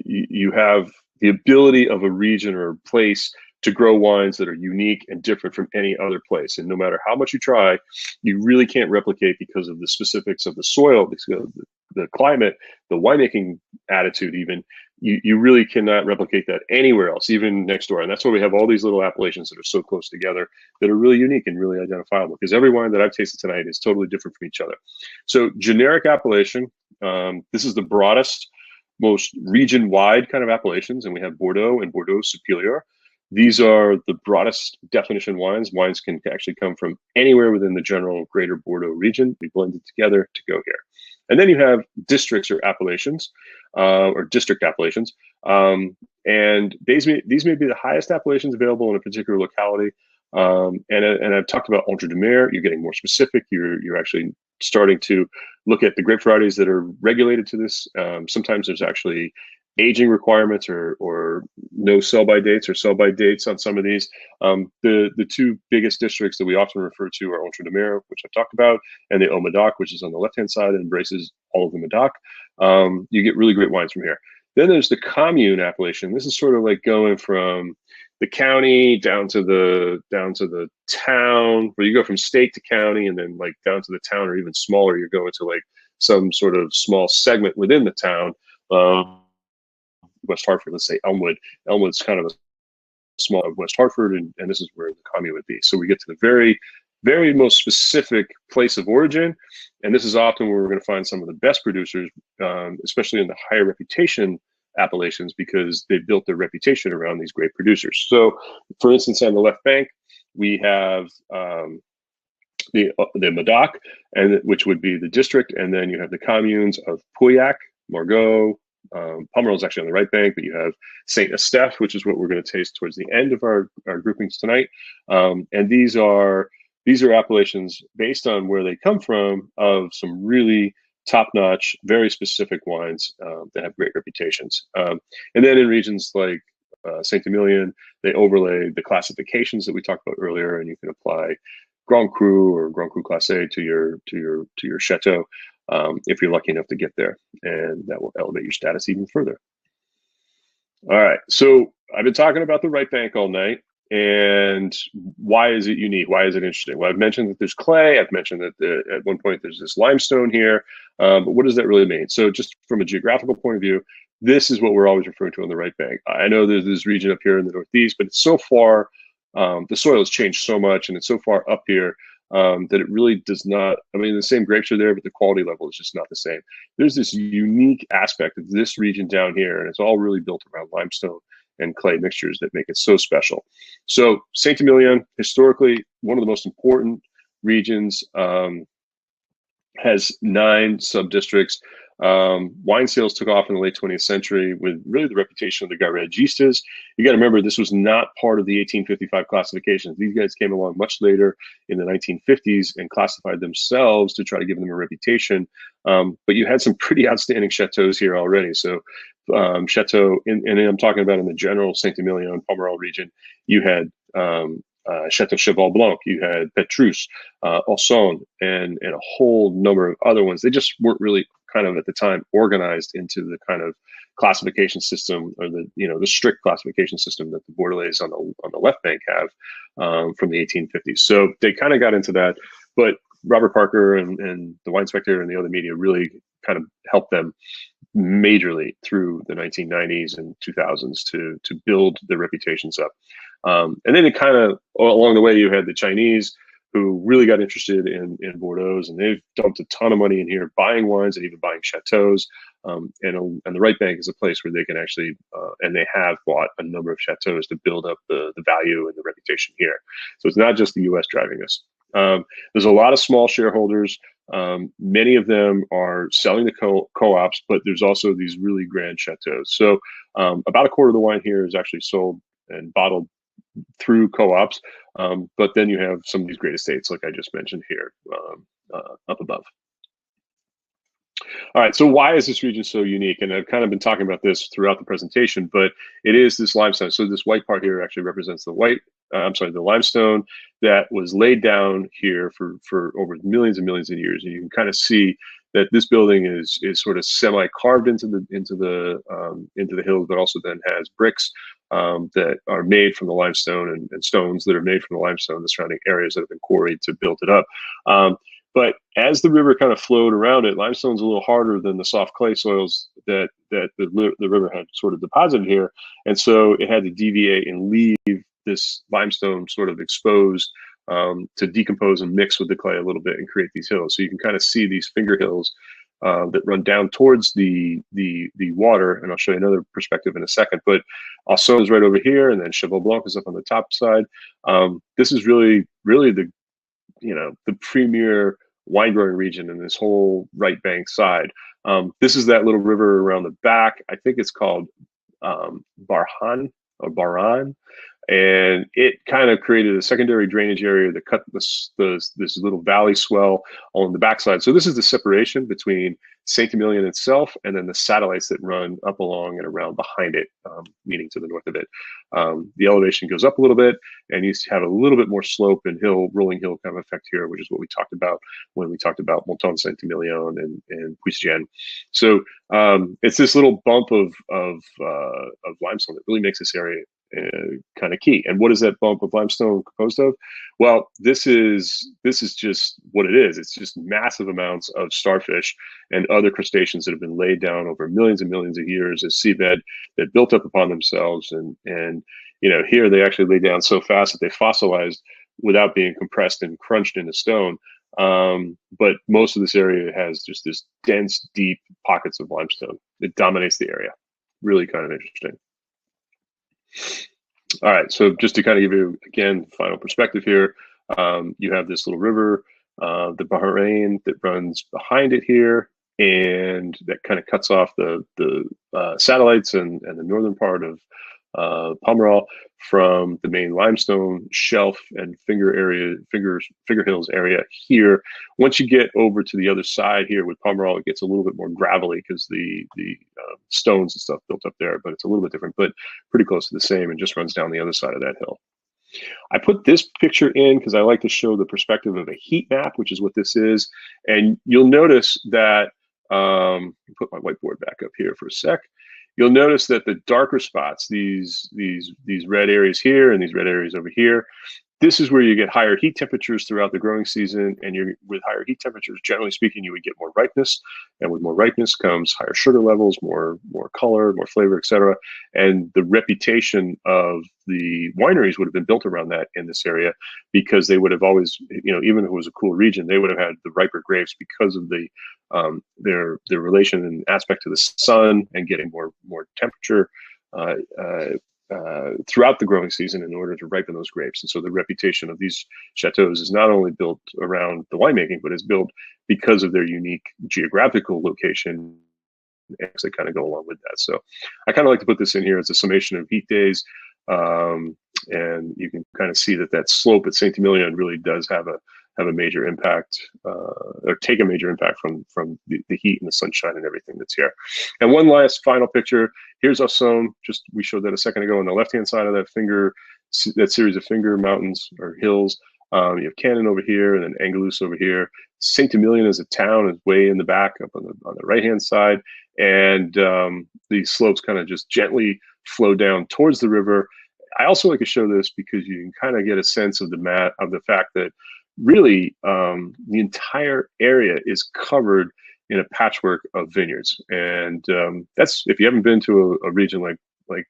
you have the ability of a region or a place to grow wines that are unique and different from any other place. And no matter how much you try, you really can't replicate, because of the specifics of the soil, the climate, the winemaking attitude even. You really cannot replicate that anywhere else, even next door. And that's why we have all these little appellations that are so close together that are really unique and really identifiable, because every wine that I've tasted tonight is totally different from each other. So generic appellation, this is the broadest, most region-wide kind of appellations, and we have Bordeaux and Bordeaux Superior. These are the broadest definition wines. Wines can actually come from anywhere within the general greater Bordeaux region. We blend it together to go here. And then you have districts or appellations, or district appellations. And these may be the highest appellations available in a particular locality. And I've talked about Entre deux Mers. You're getting more specific. You're actually starting to look at the grape varieties that are regulated to this. Sometimes there's actually aging requirements or no sell-by dates or sell-by dates on some of these. The two biggest districts that we often refer to are Entre deux Mers, which I've talked about, and the Haut-Medoc, which is on the left-hand side and embraces all of the Medoc. You get really great wines from here. Then there's the commune appellation. This is sort of like going from the county down to the town, where you go from state to county, and then like down to the town, or even smaller, you're going to like some sort of small segment within the town. West Hartford, let's say Elmwood. Elmwood's kind of a small West Hartford, and this is where the commune would be. So we get to the very, very most specific place of origin, and this is often where we're going to find some of the best producers, especially in the higher reputation appellations, because they built their reputation around these great producers. So, for instance, on the left bank, we have the Medoc, and which would be the district, and then you have the communes of Pauillac, Margaux. Pomerol is actually on the right bank, but you have Saint Estephe, which is what we're going to taste towards the end of our groupings tonight. And these are appellations based on where they come from of some really top-notch, very specific wines that have great reputations. And then in regions like Saint-Emilion, they overlay the classifications that we talked about earlier, and you can apply Grand Cru or Grand Cru Classé to your chateau if you're lucky enough to get there, and that will elevate your status even further. All right, so I've been talking about the right bank all night, and why is it unique? Why is it interesting? Well, I've mentioned that there's clay. I've mentioned that at one point there's this limestone here, but what does that really mean? So just from a geographical point of view, this is what we're always referring to on the right bank. I know there's this region up here in the northeast, but it's so far, the soil has changed so much, and it's so far up here that it really does not, I mean, the same grapes are there, but the quality level is just not the same. There's this unique aspect of this region down here, and it's all really built around limestone and clay mixtures that make it so special. So Saint-Emilion, historically, one of the most important regions, has 9 sub-districts. Wine sales took off in the late 20th century with really the reputation of the Garregistas. You got to remember, this was not part of the 1855 classifications. These guys came along much later in the 1950s and classified themselves to try to give them a reputation. But you had some pretty outstanding chateaus here already. So chateau, and I'm talking about in the general Saint-Emilion, Pomerol region, you had Chateau Cheval Blanc, you had Petrus, Ausson, and a whole number of other ones. They just weren't really kind of at the time organized into the kind of classification system, or the strict classification system that the Bordelais on the left bank have from the 1850s. So they kind of got into that, but Robert Parker and the Wine Spectator and the other media really kind of helped them majorly through the 1990s and 2000s to build their reputations up. And then it kind of, along the way, you had the Chinese who really got interested in Bordeaux, and they've dumped a ton of money in here buying wines and even buying chateaus. And the right bank is a place where they can actually, and they have bought a number of chateaus to build up the value and the reputation here. So it's not just the US driving this. There's a lot of small shareholders. Many of them are selling the co-ops, but there's also these really grand chateaus. So about a quarter of the wine here is actually sold and bottled through co-ops, but then you have some of these great estates like I just mentioned here up above. All right, so why is this region so unique? And I've kind of been talking about this throughout the presentation, but it is this limestone. So this white part here actually represents the the limestone that was laid down here for over millions and millions of years. And you can kind of see that this building is sort of semi-carved into the hills, but also then has bricks that are made from the limestone and stones that are made from the limestone, the surrounding areas that have been quarried to build it up. But as the river kind of flowed around it, limestone's a little harder than the soft clay soils that the river had sort of deposited here. And so it had to deviate and leave this limestone sort of exposed to decompose and mix with the clay a little bit and create these hills. So you can kind of see these finger hills that run down towards the water, and I'll show you another perspective in a second. But Ausson is right over here, and then Cheval Blanc is up on the top side. This is really the premier wine growing region in this whole right bank side. This is that little river around the back. I think it's called Barhan or Baran. And it kind of created a secondary drainage area that cut this little valley swell on the backside. So this is the separation between Saint-Emilion itself and then the satellites that run up along and around behind it, meaning to the north of it. The elevation goes up a little bit, and you have a little bit more slope and rolling hill kind of effect here, which is what we talked about when we talked about Monton Saint-Emilion and Puisgen. So it's this little bump of limestone that really makes this area kind of key. And what is that bump of limestone composed of? Well, this is just what it is. It's just massive amounts of starfish and other crustaceans that have been laid down over millions and millions of years as seabed that built up upon themselves. And here they actually lay down so fast that they fossilized without being compressed and crunched into stone. But most of this area has just this dense, deep pockets of limestone. It dominates the area. Really kind of interesting. All right, so just to kind of give you, again, final perspective here, you have this little river the Bahrain that runs behind it here, and that kind of cuts off the satellites and the northern part of Pomerol from the main limestone shelf and finger hills area here. Once you get over to the other side here with Pomerol, it gets a little bit more gravelly because the stones and stuff built up there, but it's a little bit different, but pretty close to the same, and just runs down the other side of that hill. I put this picture in because I like to show the perspective of a heat map, which is what this is. And you'll notice that, put my whiteboard back up here for a sec. You'll notice that the darker spots, these red areas here and these red areas over here, this is where you get higher heat temperatures throughout the growing season. And with higher heat temperatures, generally speaking, you would get more ripeness. And with more ripeness comes higher sugar levels, more color, more flavor, etc. And the reputation of the wineries would have been built around that in this area, because they would have always, even if it was a cool region, they would have had the riper grapes because of the their relation and aspect to the sun and getting more temperature throughout the growing season in order to ripen those grapes. And so the reputation of these chateaus is not only built around the winemaking, but is built because of their unique geographical location that kind of go along with that. So I kind of like to put this in here as a summation of heat days. And you can kind of see that slope at Saint-Emilion really does have a major impact, or take a major impact from the heat and the sunshine and everything that's here. And one last final picture. Here's Ausone. We showed that a second ago on the left-hand side of that series of finger mountains or hills. You have Cannon over here and then Angelus over here. Saint-Emilion as a town is way in the back up on the right-hand side. And these slopes kind of just gently flow down towards the river. I also like to show this because you can kind of get a sense of the fact that really the entire area is covered in a patchwork of vineyards. And that's, if you haven't been to a region like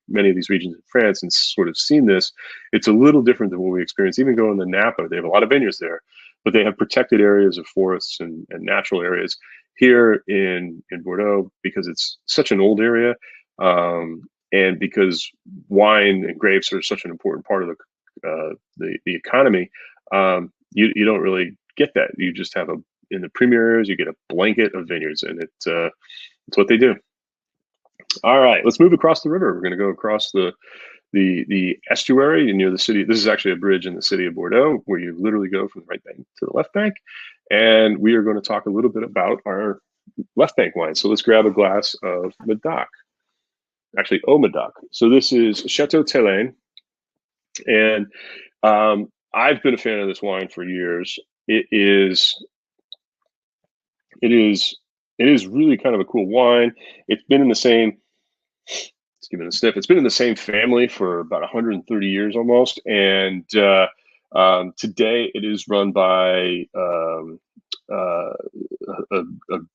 many of these regions in France and sort of seen this, it's a little different than what we experience. Even going to Napa, they have a lot of vineyards there, but they have protected areas of forests and natural areas. Here in Bordeaux, because it's such an old area, and because wine and grapes are such an important part of the economy, you don't really get that. You just have in the premier areas, you get a blanket of vineyards, and it's what they do. All right, let's move across the river. We're going to go across the estuary near the city. This is actually a bridge in the city of Bordeaux, where you literally go from the right bank to the left bank. And we are going to talk a little bit about our left bank wine. So let's grab a glass of Medoc. Actually, Au Medoc. So this is Chateau Thélin. And I've been a fan of this wine for years. It is really kind of a cool wine. It's been in the same, let's give it a sniff. It's been in the same family for about 130 years almost. And today it is run by a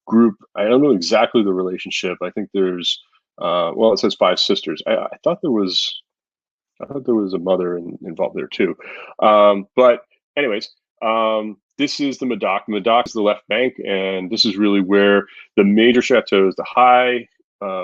group. I don't know exactly the relationship. I think there's, well, it says 5 sisters. I thought there was a mother involved there too. But anyways, this is the Medoc. Medoc is the left bank, and this is really where the major chateaus, the high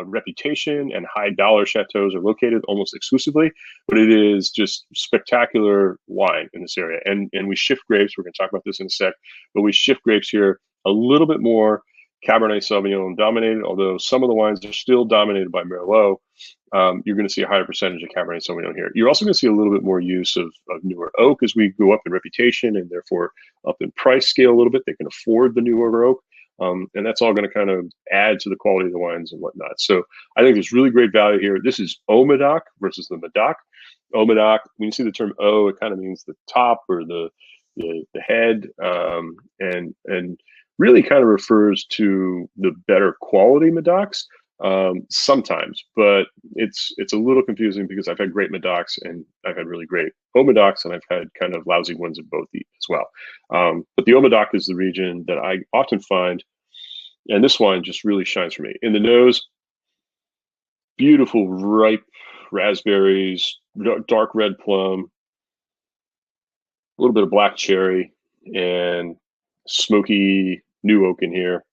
reputation and high dollar chateaus are located almost exclusively. But it is just spectacular wine in this area. And we shift grapes. We're going to talk about this in a sec, but we shift grapes here a little bit more Cabernet Sauvignon dominated, although some of the wines are still dominated by Merlot. You're going to see a higher percentage of Cabernet Sauvignon here. You're also going to see a little bit more use of newer oak as we go up in reputation and therefore up in price scale a little bit. They can afford the newer oak. And that's all going to kind of add to the quality of the wines and whatnot. So I think there's really great value here. This is Au Medoc versus the Medoc. Au Medoc, when you see the term Au, it kind of means the top or the head, and really kind of refers to the better quality Medocs sometimes, but it's a little confusing because I've had great Medocs and I've had really great Au Medocs, and I've had kind of lousy ones of both as well. But the Au Medoc is the region that I often find, and this wine just really shines for me. In the nose, beautiful ripe raspberries, dark red plum, a little bit of black cherry, and smoky new oak in here.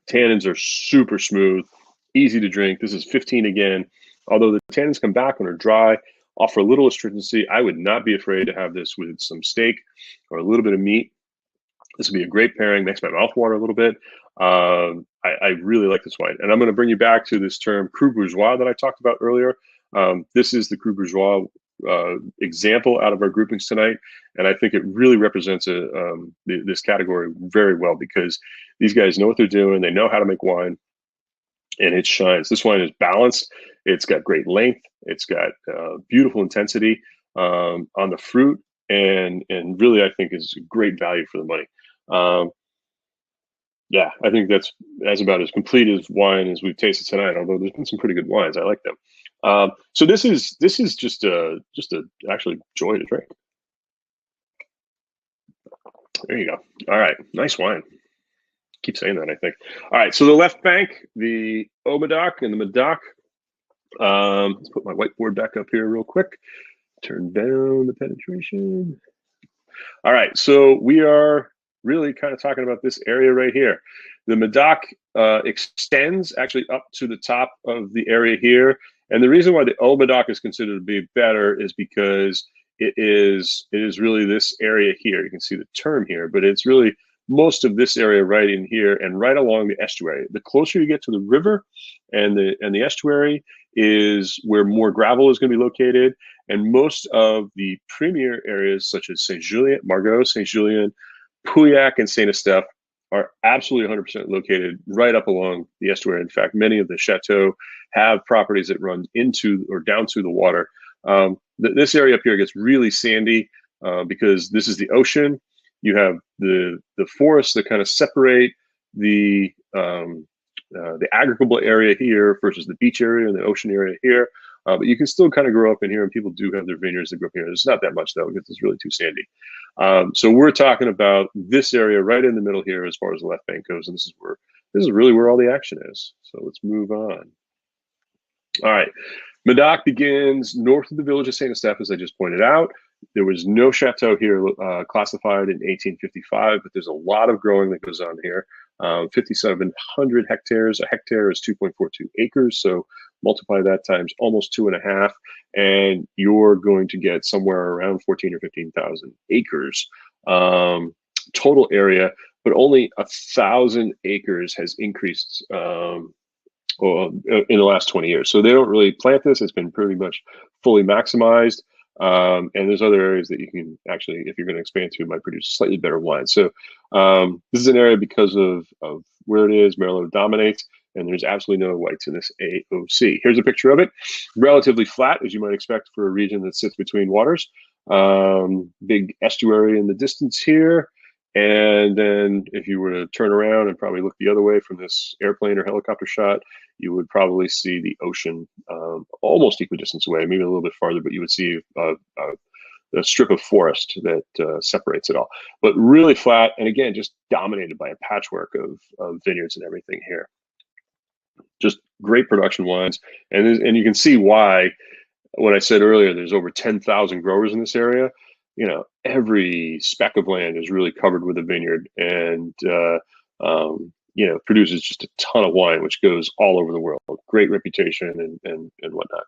Tannins are super smooth, easy to drink. This is 15 again. Although the tannins come back when they're dry, offer a little astringency. I would not be afraid to have this with some steak or a little bit of meat. This would be a great pairing, makes my mouth water a little bit. I really like this wine. And I'm going to bring you back to this term Cru Bourgeois that I talked about earlier. This is the Cru Bourgeois example out of our groupings tonight. And I think it really represents this category very well, because these guys know what they're doing. They know how to make wine, and it shines. This wine is balanced. It's got great length. It's got beautiful intensity on the fruit, and really, I think is great value for the money. Yeah, I think that's about as complete as wine as we've tasted tonight. Although there's been some pretty good wines, I like them. So this is just a actually joy to drink. There you go. All right, nice wine. Keep saying that, I think. All right, so the left bank, the Haut-Medoc and the Medoc. Let's put my whiteboard back up here real quick. Turn down the penetration. All right, so we are really kind of talking about this area right here. The Medoc extends actually up to the top of the area here. And the reason why the Haut-Medoc is considered to be better is because it is really this area here. You can see the term here, but it's really most of this area right in here and right along the estuary. The closer you get to the river and the estuary is where more gravel is going to be located. And most of the premier areas such as Saint-Julien, Margaux, Saint-Julien, Pauillac, and Saint-Estèphe are absolutely 100% located right up along the estuary. In fact, many of the chateaux have properties that run into or down to the water. This area up here gets really sandy because this is the ocean. You have the forests that kind of separate the agricultural area here versus the beach area and the ocean area here. But you can still kind of grow up in here, and people do have their vineyards that grow up here. It's not that much though, because it's really too sandy. So we're talking about this area right in the middle here as far as the left bank goes, and this is really where all the action is. So let's move on. All right, Medoc begins north of the village of Saint-Estèphe, as I just pointed out. There was no chateau here classified in 1855, but there's a lot of growing that goes on here. 5,700 hectares. A hectare is 2.42 acres. So multiply that times almost 2.5, and you're going to get somewhere around 14 or 15,000 acres total area, but only 1,000 acres has increased in the last 20 years. So they don't really plant this. It's been pretty much fully maximized. And there's other areas that you can actually, if you're going to expand to, might produce slightly better wine. So this is an area because of where it is, Merlot dominates, and there's absolutely no whites in this AOC. Here's a picture of it. Relatively flat, as you might expect for a region that sits between waters. Big estuary in the distance here. And then if you were to turn around and probably look the other way from this airplane or helicopter shot, you would probably see the ocean almost equidistance away, maybe a little bit farther, but you would see a strip of forest that separates it all. But really flat, and again, just dominated by a patchwork of vineyards and everything here. Just great production wines. And you can see why, when I said earlier, there's over 10,000 growers in this area. You know, every speck of land is really covered with a vineyard, and you know, produces just a ton of wine, which goes all over the world. Great reputation and whatnot.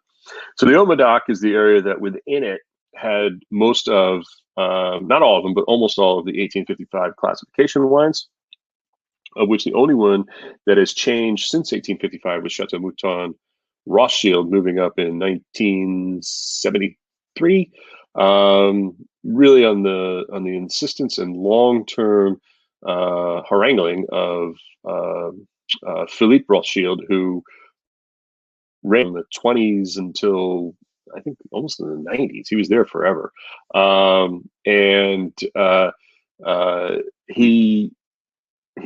So the Haut-Medoc is the area that within it had most of, not all of them, but almost all of the 1855 classification wines, of which the only one that has changed since 1855 was Chateau Mouton Rothschild, moving up in 1973. Really on the insistence and long-term haranguing of Philippe Rothschild, who ran in the 20s until I think almost in the 90s. He was there forever, and he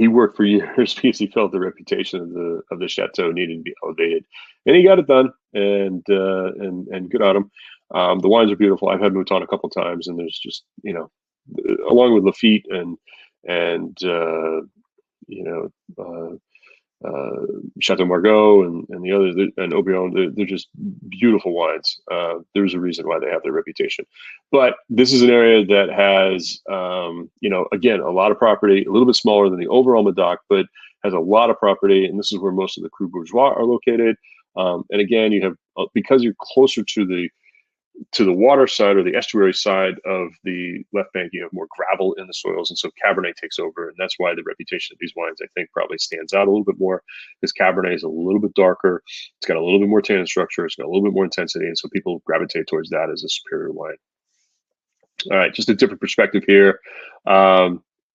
worked for years because he felt the reputation of the chateau needed to be elevated, and he got it done. And good on him. The wines are beautiful. I've had Mouton a couple times, and there's just, you know, along with Lafite and Chateau Margaux and the others, and Aubryon, they're just beautiful wines. There's a reason why they have their reputation. But this is an area that has, you know, again, a lot of property, a little bit smaller than the overall Medoc, but has a lot of property, and this is where most of the Cru Bourgeois are located. And again, you have, because you're closer to the To the water side or the estuary side of the left bank, you have more gravel in the soils, and so Cabernet takes over, and that's why the reputation of these wines, I think, probably stands out a little bit more, because Cabernet is a little bit darker, it's got a little bit more tannin structure, it's got a little bit more intensity, and so people gravitate towards that as a superior wine. All right, just a different perspective here.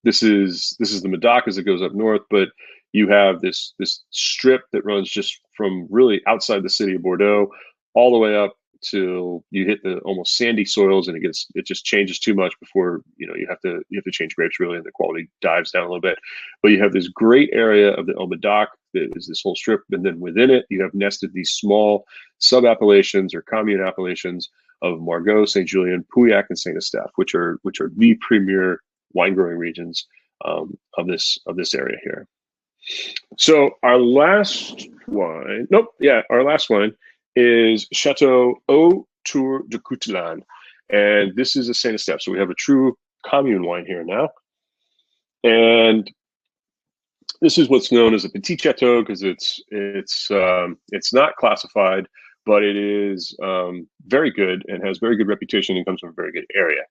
This is the Medoc as it goes up north, but you have this strip that runs just from really outside the city of Bordeaux all the way up till you hit the almost sandy soils, and it just changes too much before you have to change grapes really, and the quality dives down a little bit. But you have this great area of the Medoc that is this whole strip, and then within it you have nested these small sub appellations or commune appellations of Margaux, Saint Julien, Pauillac, and Saint Estèphe, which are the premier wine growing regions of this area here. So our last wine is Chateau Autour de Coutelan, and this is a Saint Estèphe. So we have a true commune wine here now, and this is what's known as a petit chateau because it's not classified, but it is very good and has very good reputation and comes from a very good area.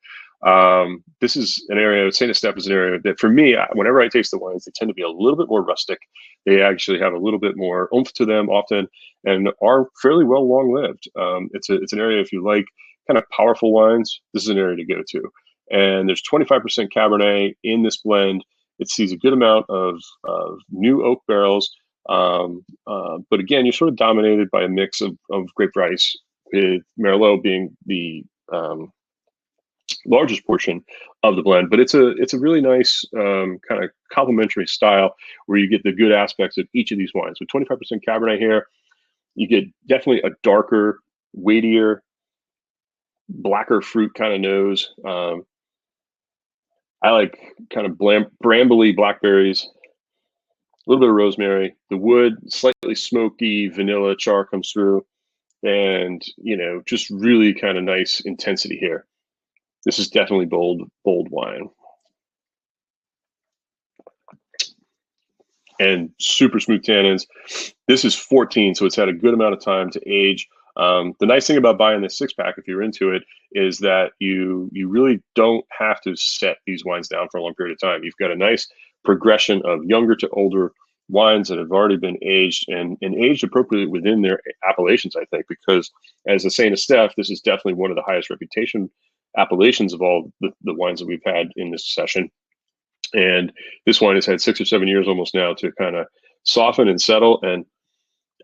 This is an area, Saint Estèphe is an area that for me, whenever I taste the wines, they tend to be a little bit more rustic. They actually have a little bit more oomph to them often and are fairly well long-lived. It's an area, if you like kind of powerful wines, this is an area to go to. And there's 25% Cabernet in this blend. It sees a good amount of new oak barrels. But again, you're sort of dominated by a mix of grape varieties, with Merlot being the largest portion of the blend. But it's a really nice kind of complementary style where you get the good aspects of each of these wines. With 25% Cabernet here, you get definitely a darker, weightier, blacker fruit kind of nose. I like kind of brambly blackberries, a little bit of rosemary. The wood, slightly smoky, vanilla char comes through, and just really kind of nice intensity here. This is definitely bold wine, and super smooth tannins. This is 14, so it's had a good amount of time to age. The nice thing about buying this 6-pack, if you're into it, is that you really don't have to set these wines down for a long period of time. You've got a nice progression of younger to older wines that have already been aged and aged appropriately within their appellations, I think, because as a Saint Estèphe, this is definitely one of the highest reputation appellations of all the wines that we've had in this session. And this wine has had 6 or 7 years almost now to kind of soften and settle, and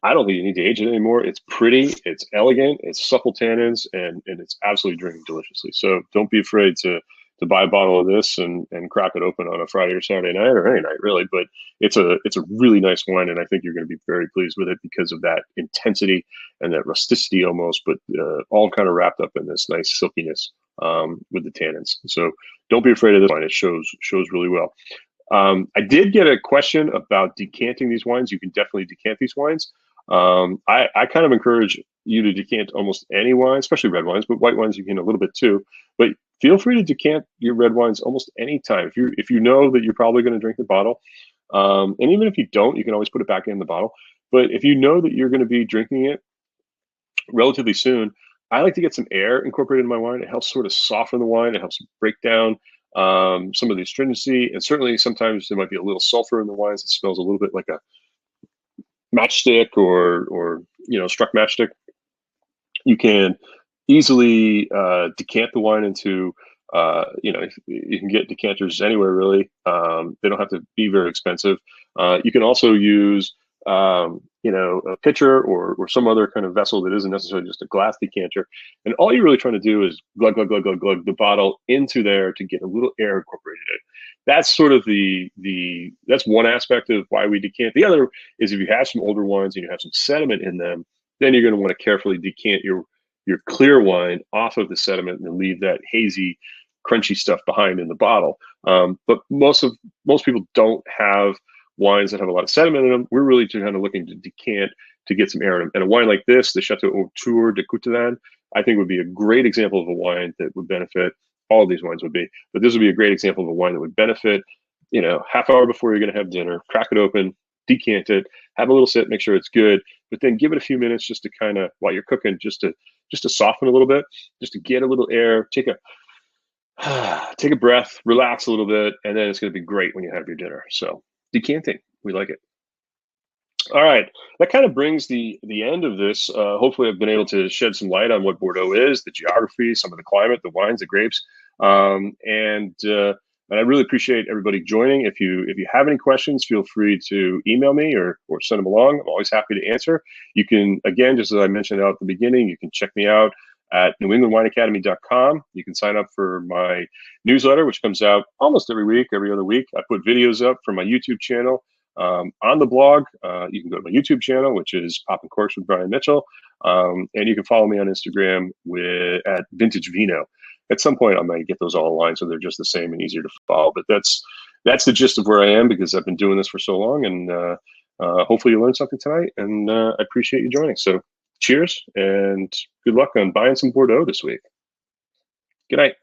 I don't think you need to age it anymore. It's pretty, it's elegant, it's supple tannins, and it's absolutely drinking deliciously. So don't be afraid to buy a bottle of this and crack it open on a Friday or Saturday night or any night really. But it's a really nice wine, and I think you're going to be very pleased with it because of that intensity and that rusticity almost, but all kind of wrapped up in this nice silkiness with the tannins. So don't be afraid of this wine. It shows really well. I did get a question about decanting these wines. You can definitely decant these wines. I kind of encourage you to decant almost any wine, especially red wines, but white wines you can a little bit too. But feel free to decant your red wines almost any time. If you know that you're probably going to drink the bottle, and even if you don't, you can always put it back in the bottle. But if you know that you're going to be drinking it relatively soon, I like to get some air incorporated in my wine. It helps sort of soften the wine. It helps break down some of the astringency, and certainly sometimes there might be a little sulfur in the wines. It smells a little bit like a matchstick or struck matchstick. You can easily decant the wine into you can get decanters anywhere really. They don't have to be very expensive. You can also use a pitcher or some other kind of vessel that isn't necessarily just a glass decanter, and all you're really trying to do is glug the bottle into there to get a little air incorporated in. That's sort of that's one aspect of why we decant. The other is if you have some older wines and you have some sediment in them, then you're going to want to carefully decant your clear wine off of the sediment and leave that hazy, crunchy stuff behind in the bottle. But most people don't have wines that have a lot of sediment in them. We're really kind of looking to decant to get some air in them. And a wine like this, the Chateau Autour de Coutelan, I think would be a great example of a wine that would benefit. All of these wines would be, but this would be a great example of a wine that would benefit, half hour before you're going to have dinner, crack it open, decant it, have a little sip, make sure it's good, but then give it a few minutes just to kind of, while you're cooking, just to just to soften a little bit, just to get a little air, take a take a breath, relax a little bit, and then it's going to be great when you have your dinner. So decanting, we like it. All right, that kind of brings the end of this. Hopefully, I've been able to shed some light on what Bordeaux is, the geography, some of the climate, the wines, the grapes, and I really appreciate everybody joining. If you have any questions, feel free to email me or send them along. I'm always happy to answer. You can, again, just as I mentioned out at the beginning, you can check me out at newenglandwineacademy.com. You can sign up for my newsletter, which comes out almost every week, every other week. I put videos up from my YouTube channel. On the blog, you can go to my YouTube channel, which is PoppinCorks with Brian Mitchell, and you can follow me on Instagram at Vintage Vino. At some point, I might get those all aligned so they're just the same and easier to follow. But that's the gist of where I am, because I've been doing this for so long, and hopefully you learned something tonight. And I appreciate you joining. So cheers and good luck on buying some Bordeaux this week. Good night.